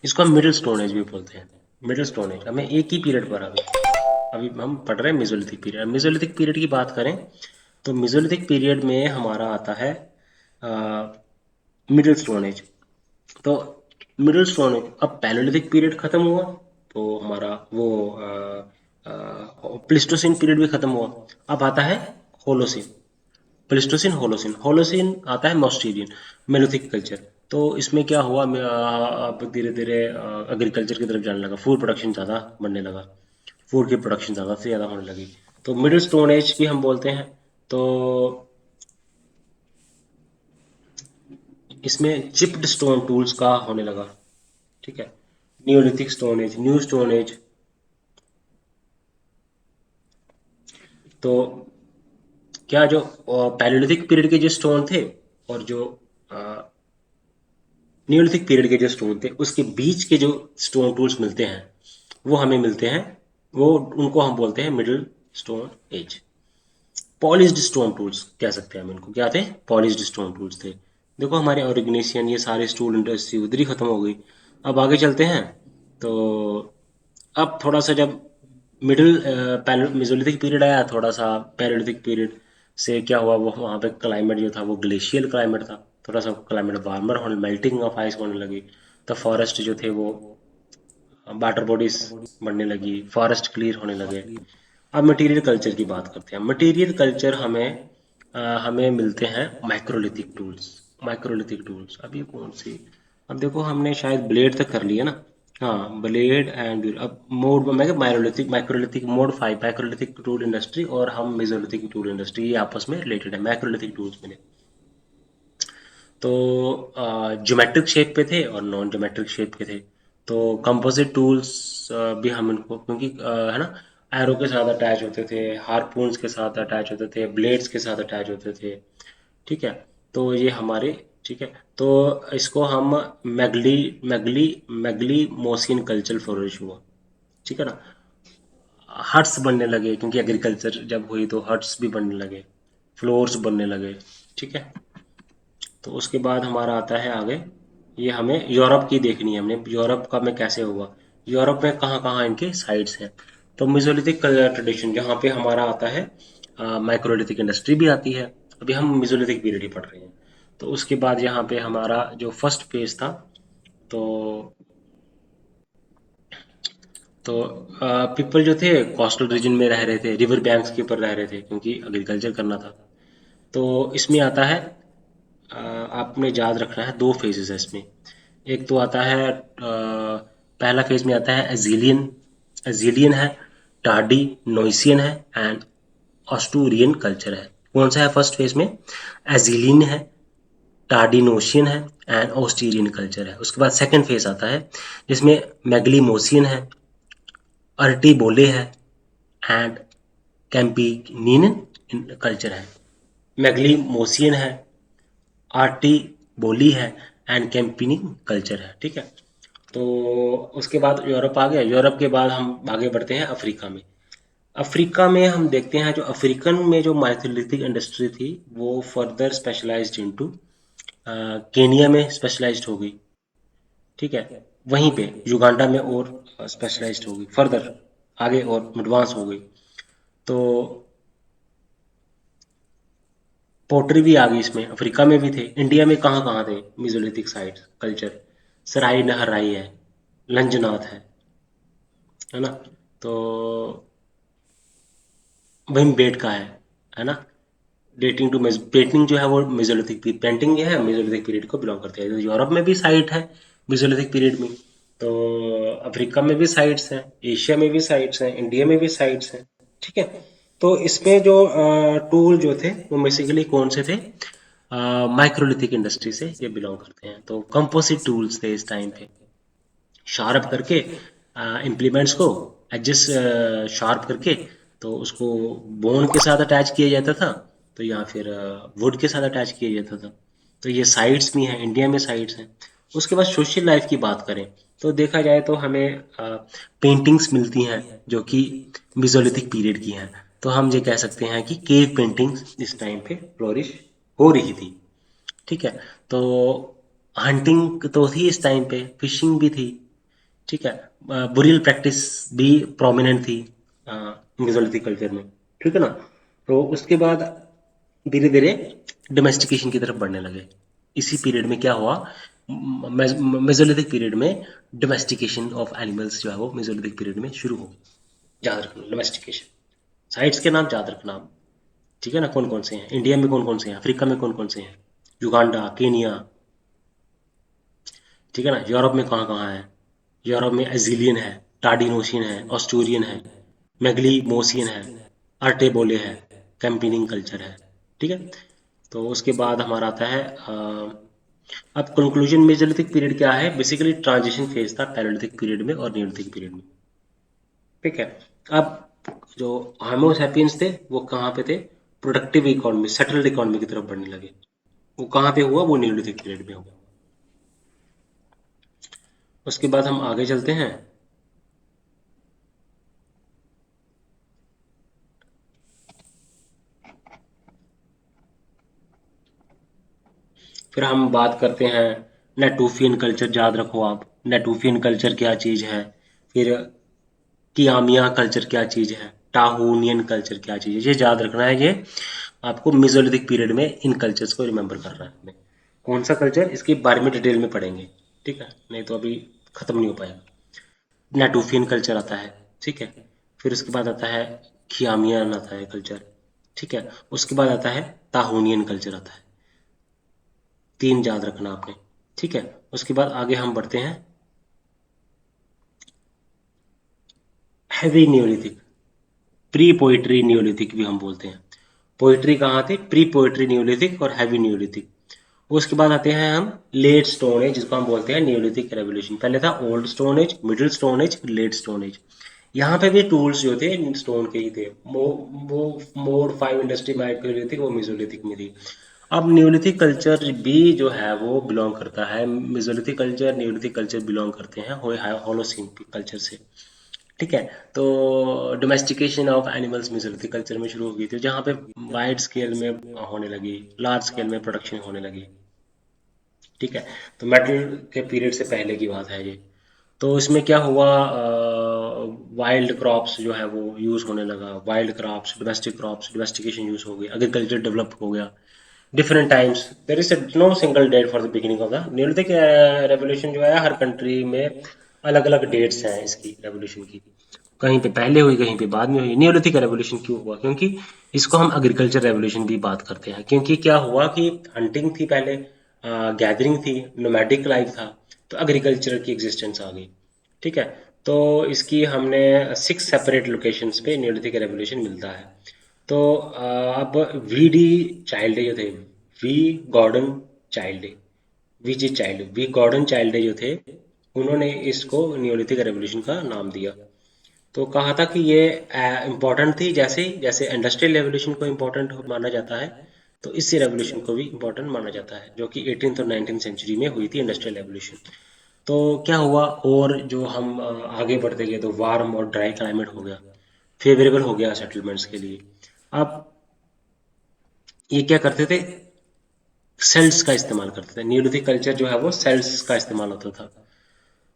इसको हम मिडिल स्टोन एज भी बोलते हैं, मिडिल स्टोन एज, हमें एक ही पीरियड पर अभी अभी हम पढ़ रहे हैं मेसोलिथिक पीरियड। मेसोलिथिक पीरियड की बात करें तो मेसोलिथिक पीरियड में हमारा आता है मिडिल स्टोन एज। तो मिडिल स्टोन एज, अब पैलोलिथिक पीरियड खत्म हुआ तो हमारा वो प्लिस्टोसिन पीरियड भी खत्म हुआ। अब आता है होलोसिन। प्लिस्टोसिन होलोसिन, होलोसिन आता है मॉस्टेलियन मेलोथिक कल्चर। तो इसमें क्या हुआ, अब धीरे धीरे एग्रीकल्चर की तरफ जाने लगा, फूड प्रोडक्शन ज़्यादा बढ़ने लगा, फूड की प्रोडक्शन ज़्यादा से ज़्यादा होने लगी। तो मिडिल स्टोन एज भी हम बोलते हैं। तो इसमें चिप्ड स्टोन टूल्स का होने लगा। ठीक है। Neolithic stone age, new stone age. तो क्या जो पैलोलिथिक पीरियड के जो स्टोन थे और जो न्यूलिथिक पीरियड के जो स्टोन थे उसके बीच के जो स्टोन टूल्स मिलते हैं वो हमें मिलते हैं, वो उनको हम बोलते हैं middle stone as. Polished stone tools कह सकते हैं हम इनको, क्या थे, पॉलिश्ड स्टोन टूल्स थे। देखो हमारे ऑर्गेनाइजेशन ये सारे स्टूल इंडस्ट्री उधर ही खत्म हो गई। अब आगे चलते हैं। तो अब थोड़ा सा जब मिडिल मेसोलिथिक पीरियड आया, थोड़ा सा पैलोलिथिक पीरियड से क्या हुआ, वो वहाँ पे क्लाइमेट जो था वो ग्लेशियल क्लाइमेट था। थोड़ा सा क्लाइमेट वार्मर होने, मेल्टिंग ऑफ आइस होने लगी। तो फॉरेस्ट जो थे वो वाटर बॉडीज बनने लगी, फॉरेस्ट क्लियर होने लगे। अब मटेरियल कल्चर की बात करते हैं। मटेरियल कल्चर हमें मिलते हैं माइक्रोलिथिक टूल्स। माइक्रोलिथिक टूल्स अब ये कौन सी, अब देखो हमने शायद ब्लेड तक कर लिया ना। हाँ, ब्लेड एंड अब मोड मैं microlithic microlithic mode 5 microlithic tool industry और हम मेसोलिथिक टूल इंडस्ट्री ये आपस में रिलेटेड है। माइक्रोलिथिक टूल्स में तो ज्योमेट्रिक शेप पे थे और नॉन ज्योमेट्रिक शेप के थे। तो कंपोजिट टूल्स भी हम इनको, क्योंकि है ना, एरो के साथ अटैच होते थे, हारपून्स के साथ अटैच होते थे, ब्लेड्स के साथ अटैच होते थे। ठीक है। तो ये हमारे, ठीक है, तो इसको हम मैगली मैगली मैगली मोसियन कल्चर फ्लोरिश हुआ। ठीक है ना। हट्स बनने लगे क्योंकि एग्रीकल्चर जब हुई तो हट्स भी बनने लगे, फ्लोर्स बनने लगे। ठीक है। तो उसके बाद हमारा आता है आगे, ये हमें यूरोप की देखनी है, हमने यूरोप का में कैसे हुआ, यूरोप में कहाँ कहाँ इनके साइट्स हैं। तो मिजोलिथिक ट्रेडिशन जहाँ पे हमारा आता है, माइक्रोलिथिक इंडस्ट्री भी आती है। अभी हम मिजोलिथिक पीरियड ही पढ़ रहे हैं। तो उसके बाद यहाँ पे हमारा जो फर्स्ट फेज था, तो पीपल जो थे कोस्टल रीजन में रह रहे थे, रिवर बैंक्स के ऊपर रह रहे थे क्योंकि एग्रीकल्चर करना था। तो इसमें आता है, आपने याद रखना है, दो फेजेस है इसमें। एक तो आता है पहला फेज में आता है एजीलियन, एजीलियन है, टार्डी नोइसियन है एंड ऑस्टूरियन कल्चर है। कौन सा है फर्स्ट फेज में, एजीलियन है, टार्डिनोशियन है एंड ऑस्ट्रेलियन कल्चर है। उसके बाद सेकंड फेज आता है जिसमें मैगलीमोसियन है, अर्टी बोले है एंड कैंपिनियन कल्चर है। मैगलीमोसियन है, आर्टी बोली है एंड कैंपिनिंग कल्चर है। ठीक है। तो उसके बाद यूरोप आ गया। यूरोप के बाद हम आगे बढ़ते हैं अफ्रीका में। अफ्रीका में हम देखते हैं जो अफ्रीकन में जो माइथोलिथिक इंडस्ट्री थी वो फर्दर स्पेशलाइज्ड इनटू केनिया में स्पेशलाइज्ड हो गई। ठीक है। वहीं पे युगांडा में और स्पेशलाइज्ड हो गई, फर्दर आगे और एडवांस हो गई। तो पोट्री भी आ गई इसमें, अफ्रीका में भी थे। इंडिया में कहाँ कहाँ थे मिजोलिथिक साइट्स कल्चर, सराय नहराई है, लंजनाथ है ना। तो भीमबेट का है ना। डेटिंग टू पेंटिंग जो है वो मेसोलिथिक पेंटिंग जो है मेसोलिथिक पीरियड को बिलोंग करते हैं। तो यूरोप में भी साइट है मेसोलिथिक पीरियड में, तो अफ्रीका में भी साइट्स हैं, एशिया में भी साइट्स हैं, इंडिया में भी साइट्स हैं। ठीक है। तो इसमें जो टूल जो थे वो बेसिकली कौन से थे, माइक्रोलिथिक इंडस्ट्री से ये बिलोंग करते हैं। तो कंपोजिट टूल्स थे इस टाइम पे, शार्प करके इम्प्लीमेंट्स को एडजस्ट शार्प करके, तो उसको बोन के साथ अटैच किया जाता था, तो या फिर वुड के साथ अटैच किया जाता था। तो ये साइट्स भी हैं, इंडिया में साइट्स हैं। उसके बाद सोशल लाइफ की बात करें तो देखा जाए तो हमें पेंटिंग्स मिलती हैं जो कि मिजोलिथिक पीरियड की हैं। तो हम ये कह सकते हैं कि केव पेंटिंग्स इस टाइम पे फ्लोरिश हो रही थी। ठीक है। तो हंटिंग तो थी इस टाइम पे, फिशिंग भी थी। ठीक है। बुरियल प्रैक्टिस भी प्रोमिनेंट थी मेसोलिथिक कल्चर में, ठीक है ना। तो उसके बाद धीरे धीरे डोमेस्टिकेशन की तरफ बढ़ने लगे। इसी पीरियड में क्या हुआ, मेसोलिथिक पीरियड में डोमेस्टिकेशन ऑफ एनिमल्स जो है वो मेसोलिथिक पीरियड में शुरू हो गई। याद रखना डोमेस्टिकेशन, साइट्स के नाम याद रखना आप, ठीक है ना। कौन कौन से हैं इंडिया में, कौन कौन से हैं अफ्रीका में, कौन कौन से हैं, युगांडा, केनिया, ठीक है ना। यूरोप में कहाँ कहाँ है, यूरोप में एजिलियन है, टार्डिनोशियन है, ऑस्ट्रोरियन है, मेगलीमोसियन है, अर्टेबोले है, कैंपिनिंग कल्चर है, ठीक है। तो उसके बाद हमारा आता है अब कंक्लूजन। मेसोलिथिक पीरियड क्या है, बेसिकली ट्रांजिशन फेज था पैलेलिथिक पीरियड में और नियोलिथिक पीरियड में, ठीक है। अब जो होमो सैपियंस थे वो कहाँ पे थे, प्रोडक्टिव इकोनॉमी, सेटल्ड इकोनॉमी की तरफ बढ़ने लगे। वो कहाँ पे हुआ, वो नियोलिथिक पीरियड में हुआ। उसके बाद हम आगे चलते हैं। फिर हम बात करते हैं नेटूफियन कल्चर, याद रखो आप नेटूफियन कल्चर क्या चीज़ है। फिर कियामिया कल्चर क्या चीज़ है, टाहूनियन कल्चर क्या चीज़ है, ये याद रखना है। ये आपको मिजोलिथिक पीरियड में इन कल्चर्स को रिमेंबर करना है हमें। कौन सा कल्चर, इसके बारे में डिटेल में पढ़ेंगे, ठीक है, नहीं तो अभी खत्म नहीं हो पाएगा। नेटूफियन कल्चर आता है, ठीक है। फिर उसके बाद आता है खियामियन आता है कल्चर, ठीक है। उसके बाद आता है ताहूनियन कल्चर आता है। तीन याद रखना आपने, ठीक है। उसके बाद आगे हम बढ़ते हैं heavy Neolithic, pre poetry Neolithic भी हम बोलते हैं। पोइट्री कहाँ थे, प्री पोइट्री न्योलिथिक और हैवी न्योलिथिक। उसके बाद आते हैं हम लेट स्टोन एज, जिसको हम बोलते हैं न्योलिथिक रेवोल्यूशन। पहले था old stone age, middle stone age, late stone age. यहाँ पे भी टूल्स जो थे स्टोन के ही थे। वो मोड 5 इंडस्ट्री माइक्रोलिथिक वो मेसोलिथिक में थी। अब न्योलिथिक कल्चर भी जो है वो बिलोंग करता है, Mesolithic culture Neolithic culture belong करते हैं होलोसिन कल्चर से, ठीक है। तो domestication of animals Mesolithic culture में शुरू हो गई थी, जहाँ पे वाइड स्केल में होने लगी, लार्ज स्केल में प्रोडक्शन होने लगी, ठीक है। तो मेटल के पीरियड से पहले की बात है ये। तो इसमें क्या हुआ, वाइल्ड क्रॉप्स जो है वो यूज़ होने लगा, wild crops, domestic crops, domestication use हो गई, एग्रीकल्चर डेवलप हो गया। Different times there is no single date for the beginning of the Neolithic revolution जो है, हर कंट्री में अलग अलग डेट्स हैं इसकी रेवोल्यूशन की। कहीं पे पहले हुई, कहीं पे बाद में हुई। न्योलिथिक रेवोल्यूशन क्यों हुआ, क्योंकि इसको हम एग्रीकल्चर रेवोल्यूशन भी बात करते हैं, क्योंकि क्या हुआ कि हंटिंग थी पहले, गैदरिंग थी, नोमैडिक लाइफ था, तो एग्रीकल्चर की एग्जिस्टेंस आ गई, ठीक है। तो इसकी हमने 6 सेपरेट लोकेशंस पे न्योलिथिक रेवोल्यूशन मिलता है। तो अब वी डी चाइल्ड जो थे, V Gordon Childe, V G Childe, V Gordon Childe जो थे, उन्होंने इसको न्योलिथिक रेवोल्यूशन का नाम दिया। तो कहा था कि ये इम्पोर्टेंट थी, जैसे जैसे इंडस्ट्रियल रेवोल्यूशन को इम्पोर्टेंट माना जाता है, तो इसी रेवोल्यूशन को भी इम्पोर्टेंट माना जाता है, जो कि 18th और 19th सेंचुरी में हुई थी इंडस्ट्रियल रेवोल्यूशन। तो क्या हुआ, और जो हम आगे बढ़ते गए तो वार्म और ड्राई क्लाइमेट हो गया, फेवरेबल हो गया सेटलमेंट्स के लिए। अब ये क्या करते थे, सेल्स का इस्तेमाल करते थे। न्यूलिथिक कल्चर जो है वो सेल्स का इस्तेमाल होता था।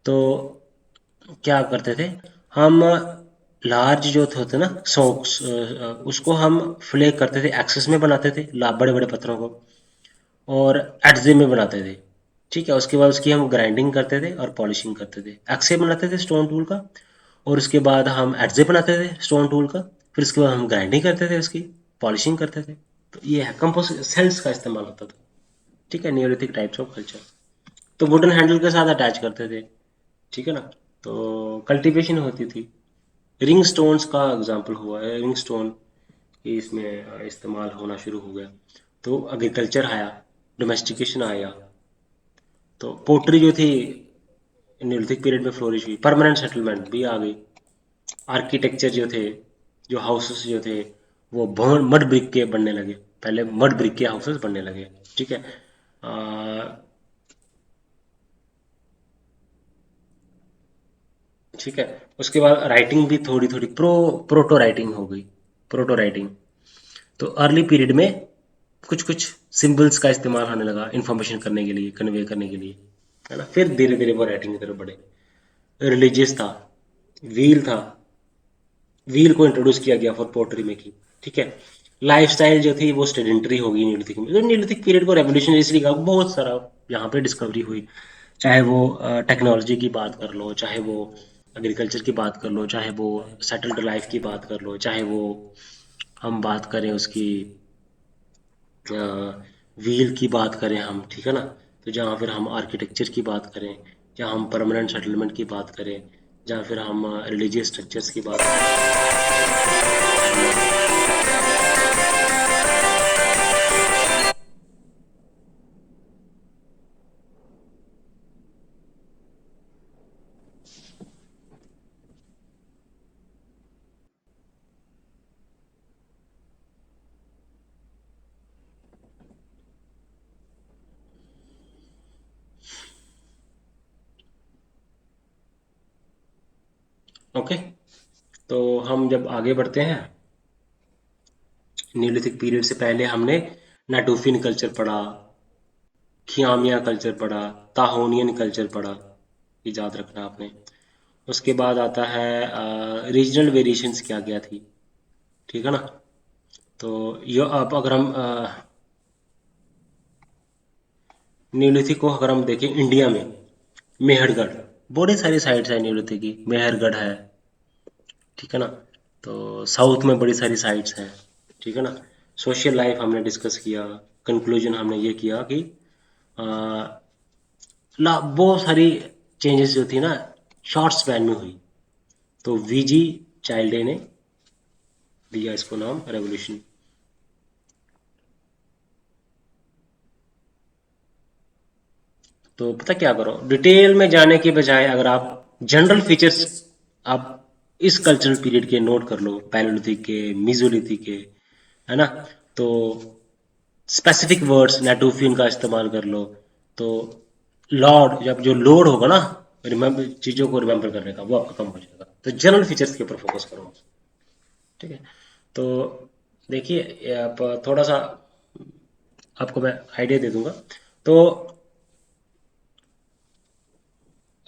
तो क्या करते थे हम, लार्ज जो होते ना सोक्स, उसको हम फ्लेक करते थे, एक्सेस में बनाते थे बड़े बड़े पत्थरों को, और एटजे में बनाते थे, ठीक है। उसके बाद उसकी हम ग्राइंडिंग करते थे और पॉलिशिंग करते थे, एक्से बनाते थे स्टोन टूल का, और उसके बाद हम एटजे बनाते थे स्टोन टूल का, फिर उसके बाद हम ग्राइंडिंग करते थे, उसकी पॉलिशिंग करते थे। तो ये है कंपोज सेल्स का इस्तेमाल होता था, ठीक है, नियोलिथिक टाइप्स ऑफ कल्चर। तो वुडन हैंडल के साथ अटैच करते थे, ठीक है ना। तो कल्टीवेशन होती थी। रिंग स्टोन्स का एग्जाम्पल हुआ है, रिंग स्टोन की इसमें इस्तेमाल होना शुरू हो गया। तो एग्रीकल्चर आया, डोमेस्टिकेशन आया, तो पोट्री जो थी न्योलिथिक पीरियड में फ्लोरिश हुई, परमानेंट सेटलमेंट भी आ गई। आर्किटेक्चर जो थे, जो हाउसेस जो थे, वो मड ब्रिक के बनने लगे, पहले मड ब्रिक के हाउसेस बनने लगे, ठीक है। ठीक है। उसके बाद राइटिंग भी थोड़ी थोड़ी प्रोटो राइटिंग हो गई, प्रोटो राइटिंग। तो अर्ली पीरियड में कुछ कुछ सिंबल्स का इस्तेमाल होने लगा इंफॉर्मेशन करने के लिए, कन्वे करने के लिए, है ना। फिर धीरे धीरे वो राइटिंग की तरफ बढ़े। रिलीजियस था, व्हील था, व्हील को इंट्रोड्यूस किया गया फॉर पोर्ट्री मेकिंग। ठीक है। लाइफस्टाइल जो थी वो स्टेडेंटरी होगी नीलिथिक में, तो नीलिथिक पीरियड को रेवोल्यूशनरी इसलिए कहा, बहुत सारा यहाँ पे डिस्कवरी हुई। चाहे वो टेक्नोलॉजी की बात कर लो, चाहे वो एग्रीकल्चर की बात कर लो, चाहे वो सेटल्ड लाइफ की बात कर लो, चाहे वो हम बात करें उसकी व्हील की बात करें हम, ठीक है ना। तो जहाँ फिर हम आर्किटेक्चर की बात करें, जहाँ हम परमानेंट सेटलमेंट की बात करें, जहाँ फिर हम रिलीजियस स्ट्रक्चर्स की बात करें। ओके। तो हम जब आगे बढ़ते हैं, न्यूलिथिक पीरियड से पहले हमने नाटोफियन कल्चर पढ़ा, खियामिया कल्चर पढ़ा, ताहोनियन कल्चर पढ़ा, ये याद रखना आपने। उसके बाद आता है रीजनल वेरिएशंस क्या क्या थी, ठीक है ना। तो ये अब अगर हम न्यूलिथिक को अगर हम देखें इंडिया में, मेहरगढ़, बड़ी सारी साइट्स है न्यूलिथिक की, मेहरगढ़ है, ठीक है ना। तो साउथ में बड़ी सारी साइट्स हैं, ठीक है ना। सोशल लाइफ हमने डिस्कस किया, कंक्लूजन हमने ये किया कि आ, बहुत सारी चेंजेस जो थी ना शॉर्ट स्पैन में हुई। तो वीजी चाइल्डे ने दिया इसको नाम रेवोल्यूशन। तो पता क्या करो, डिटेल में जाने के बजाय अगर आप जनरल फीचर्स आप इस कल्चरल पीरियड के नोट कर लो, पैलोलिथिक के, मीजोलिथिक के, है ना। तो स्पेसिफिक वर्ड्स नेटोफियन का इस्तेमाल कर लो। तो लॉर्ड, जब जो लोड होगा ना रिमेम्बर, चीजों को रिमेम्बर करने का, वो आपका कम हो जाएगा। तो जनरल फीचर्स के ऊपर फोकस करो, ठीक है। तो देखिए आप थोड़ा सा आपको मैं आइडिया दे दूंगा। तो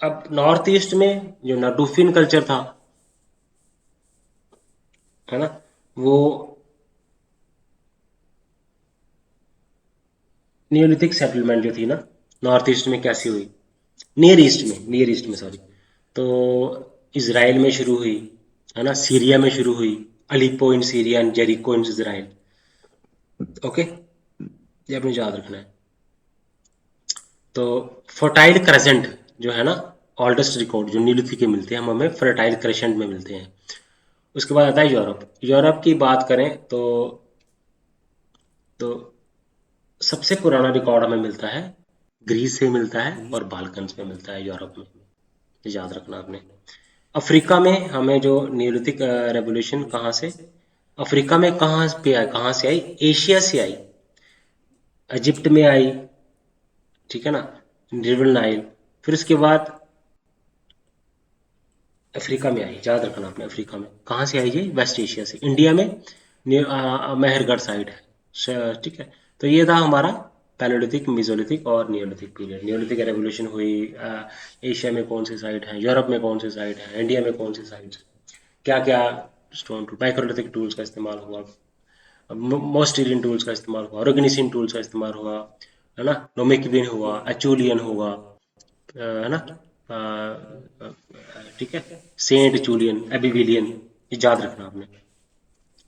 अब नॉर्थ ईस्ट में जो नाटूफियन कल्चर था, है ना, वो नियोलिथिक सेटलमेंट जो थी ना नॉर्थ ईस्ट में कैसी हुई, नियर ईस्ट में सॉरी। तो इसराइल में शुरू हुई, है ना, सीरिया में शुरू हुई, Aleppo in Syria and Jericho in Israel. Okay, ये आपने याद रखना है। तो फर्टाइल क्रेसेंट जो है ना, ओल्डेस्ट रिकॉर्ड जो नीलिथिक के मिलते हैं हम, हमें फर्टाइल क्रेसेंट में मिलते हैं। उसके बाद आता है यूरोप। यूरोप की बात करें तो सबसे पुराना रिकॉर्ड हमें मिलता है ग्रीस से मिलता है और बाल्कन्स में मिलता है यूरोप में, याद रखना आपने। अफ्रीका में हमें जो न्यूलिथिक रेवोल्यूशन कहाँ से, अफ्रीका में कहाँ पे आई, कहाँ से आई, एशिया से आई, इजिप्ट में आई, ठीक है ना, रिवर नाइल। फिर उसके बाद अफ्रीका में आई, याद रखना आपने। अफ्रीका में कहाँ से आई ये, वेस्ट एशिया से। इंडिया में मेहरगढ़ साइड है, ठीक है। तो ये था हमारा पैलोलिथिक, मिजोलिथिक और नियोलिथिक पीरियड। नियोलिथिक रेवोल्यूशन हुई, एशिया में कौन सी साइट है, यूरोप में कौन सी साइट है, इंडिया में कौन सी साइट है, क्या क्या स्टोन टूल माइक्रोलिथिक टूल्स का इस्तेमाल हुआ, मोस्टेलियन टूल्स का इस्तेमाल हुआ, ऑर्गेनिसिन टूल्स का इस्तेमाल हुआ, है ना, नोमिकबिन हुआ, एचुलियन हुआ, है ना, ठीक है, सेंट जूलियन, एबिविलियन, ये याद रखना आपने।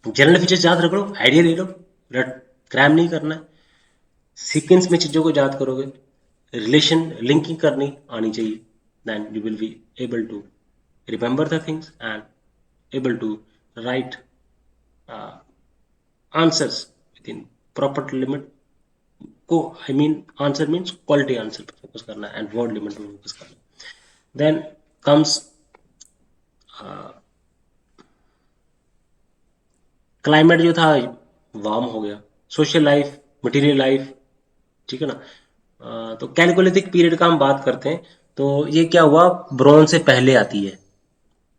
जनरल फीचर्स याद रख लो, आइडिया ले लो, रट क्रैम नहीं करना है। सीक्वेंस में चीजों को याद करोगे, रिलेशन लिंकिंग करनी आनी चाहिए, then you will be able to remember the things and able to write answers within proper limit को, I mean answer means quality answer पर फोकस करना है एंड वर्ड लिमिट पर फोकस करना है। देन कम्स क्लाइमेट जो था warm हो गया, सोशल लाइफ, मटेरियल लाइफ, ठीक है ना। तो कैलकोलिथिक पीरियड का हम बात करते हैं, तो ये क्या हुआ, ब्रॉन्ज से पहले आती है,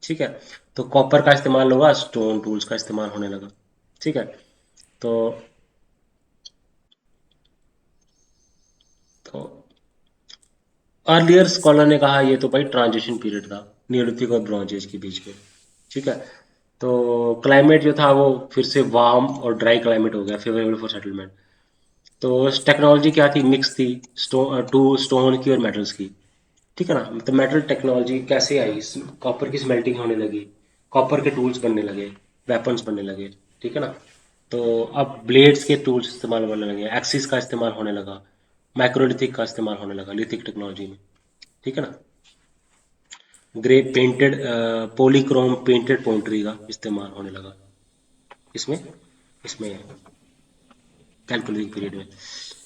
ठीक है। तो कॉपर का इस्तेमाल होगा, स्टोन टूल्स का इस्तेमाल होने लगा, ठीक है। तो तो अर्लियर स्कॉलर ने कहा ये तो भाई ट्रांजिशन पीरियड था नियोलिथिक और ब्रॉन्ज एज के बीच में। ठीक है, तो क्लाइमेट जो था वो फिर से वार्म और ड्राई क्लाइमेट हो गया, फेवरेबल फॉर सेटलमेंट। तो टेक्नोलॉजी क्या थी, मिक्स थी, स्टोन की और मेटल्स की। ठीक है ना, तो मेटल टेक्नोलॉजी कैसे आई, कॉपर की स्मेल्टिंग होने लगी, कॉपर के टूल्स बनने लगे, वेपन्स बनने लगे। ठीक है ना, तो अब ब्लेड्स के टूल्स इस्तेमाल होने लगे, एक्सिस का इस्तेमाल होने लगा, माइक्रोलिथिक का इस्तेमाल होने लगा लिथिक टेक्नोलॉजी में। ठीक है ना, ग्रे पेंटेड पॉलीक्रोम पेंटेड पोन्ट्री का इस्तेमाल होने लगा इसमें इसमें कैलकोलिथिक पीरियड में।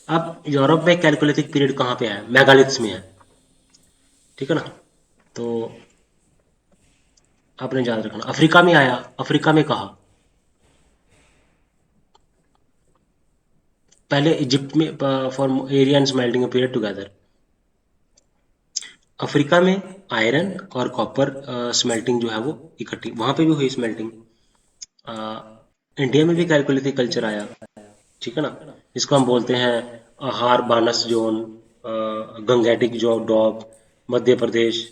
अब यूरोप में कैलकोलिथिक पीरियड कहाँ पे है, मेगालिथ्स में है। ठीक है ना, तो आपने याद रखना, अफ्रीका में आया, अफ्रीका में कहा, पहले इजिप्ट में for area and smelting period together. Africa में आयरन और कॉपर स्मेल्टिंग जो है वो इकट्ठी, वहां पे भी हुई स्मेल्टिंग। इंडिया में भी कैलकोलिथिक कल्चर आया। ठीक है ना, इसको हम बोलते हैं हार बानस जोन, गंगेटिक जो डॉग, मध्य प्रदेश।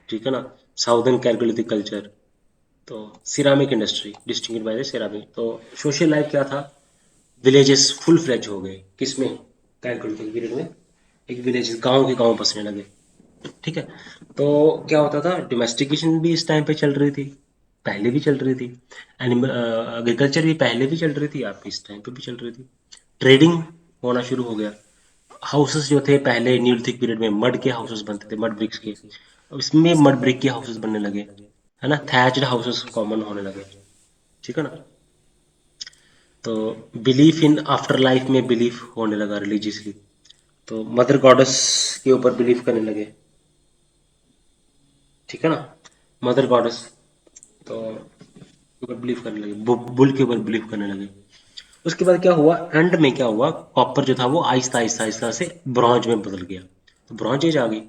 ठीक है ना, साउदर्न कैलकोलिथिक कल्चर। तो ceramic industry distinguished by the ceramic. तो सोशल लाइफ क्या था, विलेजेस फुल फ्लेज हो गए, किसमें, कैलकुलेटिव पीरियड में। एक विलेज गांव के गांव बसने लगे। ठीक है, तो क्या होता था, डोमेस्टिकेशन भी इस टाइम पे चल रही थी, पहले भी चल रही थी। एनिमल एग्रीकल्चर भी पहले भी चल रही थी, आप इस टाइम पे भी चल रही थी। ट्रेडिंग होना शुरू हो गया। हाउसेस जो थे पहले न्यूलिथिक पीरियड में मड के हाउसेस बनते थे, मड ब्रिक्स के, अब इसमें मड ब्रिक के हाउसेस बनने लगे, है ना, थैच्ड हाउसेस कॉमन होने लगे। ठीक है ना, तो बिलीफ इन आफ्टर लाइफ में बिलीफ होने लगा रिलीजियसली। तो मदर गॉडेस के ऊपर बिलीव करने लगे। ठीक है ना, मदर गॉडेस, तो ऊपर बिलीव करने लगे, बुल के ऊपर बिलीव करने लगे। उसके बाद क्या हुआ, एंड में क्या हुआ, कॉपर जो था वो आहिस्ता आहिस्ता आहिस्ता से ब्रॉन्ज में बदल गया, तो ब्रॉन्ज एज आ गई।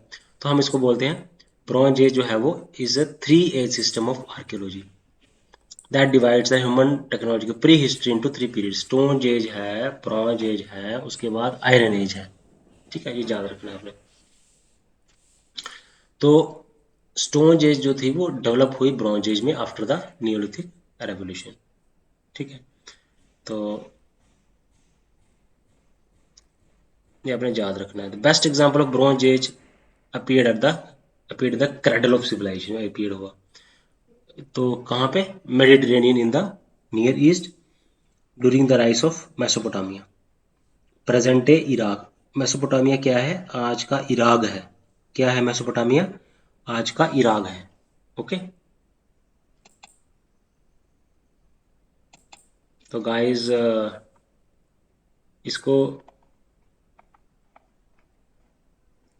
तो हम इसको बोलते हैं, ब्रॉन्ज एज जो है वो is a three age system of archaeology that divides the human technology को prehistory into three period. Stone age है, ब्रॉन्ज एज है, उसके बाद आयरन एज है। ठीक है, ये याद रखना है आपने। तो स्टोन एज जो थी वो डेवलप हुई ब्रॉन्ज एज में आफ्टर द नियोलिथिक रेवोल्यूशन। ठीक है, तो ये आपने याद रखना है। The best example of bronze age appeared at the appeared the cradle of civilisation appeared हुआ, तो कहाँ पे, Mediterranean in the Near East during the rise of Mesopotamia, present day Iraq. Mesopotamia क्या है, आज का इराक है। क्या है मेसोपोटामिया, आज का इराक है। ओके, तो गाइस इसको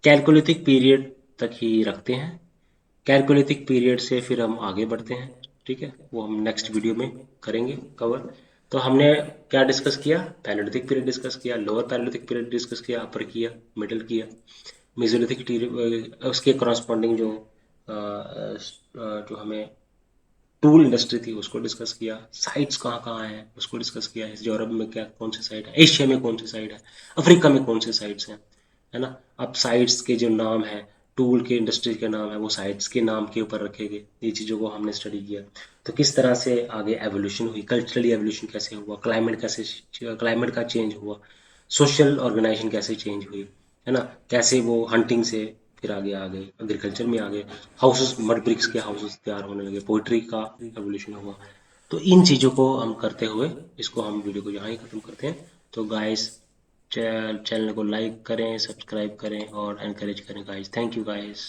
कैलकोलिथिक पीरियड तक ही रखते हैं। कैलकोलिथिक पीरियड से फिर हम आगे बढ़ते हैं। ठीक है, वो हम नेक्स्ट वीडियो में करेंगे कवर। तो हमने क्या डिस्कस किया, पैलेलिथिक पीरियड डिस्कस किया, लोअर पैलेलिथिक पीरियड डिस्कस किया, अपर किया, मिडिल किया, मेसोलिथिक उसके करस्पॉन्डिंग जो हमें टूल इंडस्ट्री थी उसको डिस्कस किया, साइट्स कहाँ कहाँ हैं उसको डिस्कस किया, यूरोप में क्या कौन सी साइट है, एशिया में कौन सी साइट है, अफ्रीका में कौन से साइट्स हैं, है ना। अब साइट्स के जो नाम है, टूल के इंडस्ट्री के नाम है, वो साइट्स के नाम के ऊपर रखे गए। ये चीज़ों को हमने स्टडी किया। तो किस तरह से आगे एवोल्यूशन हुई, कल्चरली एवोल्यूशन कैसे हुआ, क्लाइमेट का चेंज हुआ, सोशल ऑर्गेनाइजेशन कैसे चेंज हुई, है ना, कैसे वो हंटिंग से फिर आगे आ गए, एग्रीकल्चर में आ गए, हाउसेस मड ब्रिक्स के हाउसेस तैयार होने लगे, पोइट्री का एवोल्यूशन हुआ। तो इन चीज़ों को हम करते हुए इसको हम वीडियो को यहाँ ही ख़त्म करते हैं। तो गाइस चैनल को लाइक करें, सब्सक्राइब करें और एनकरेज करें गाइस। Thank you guys.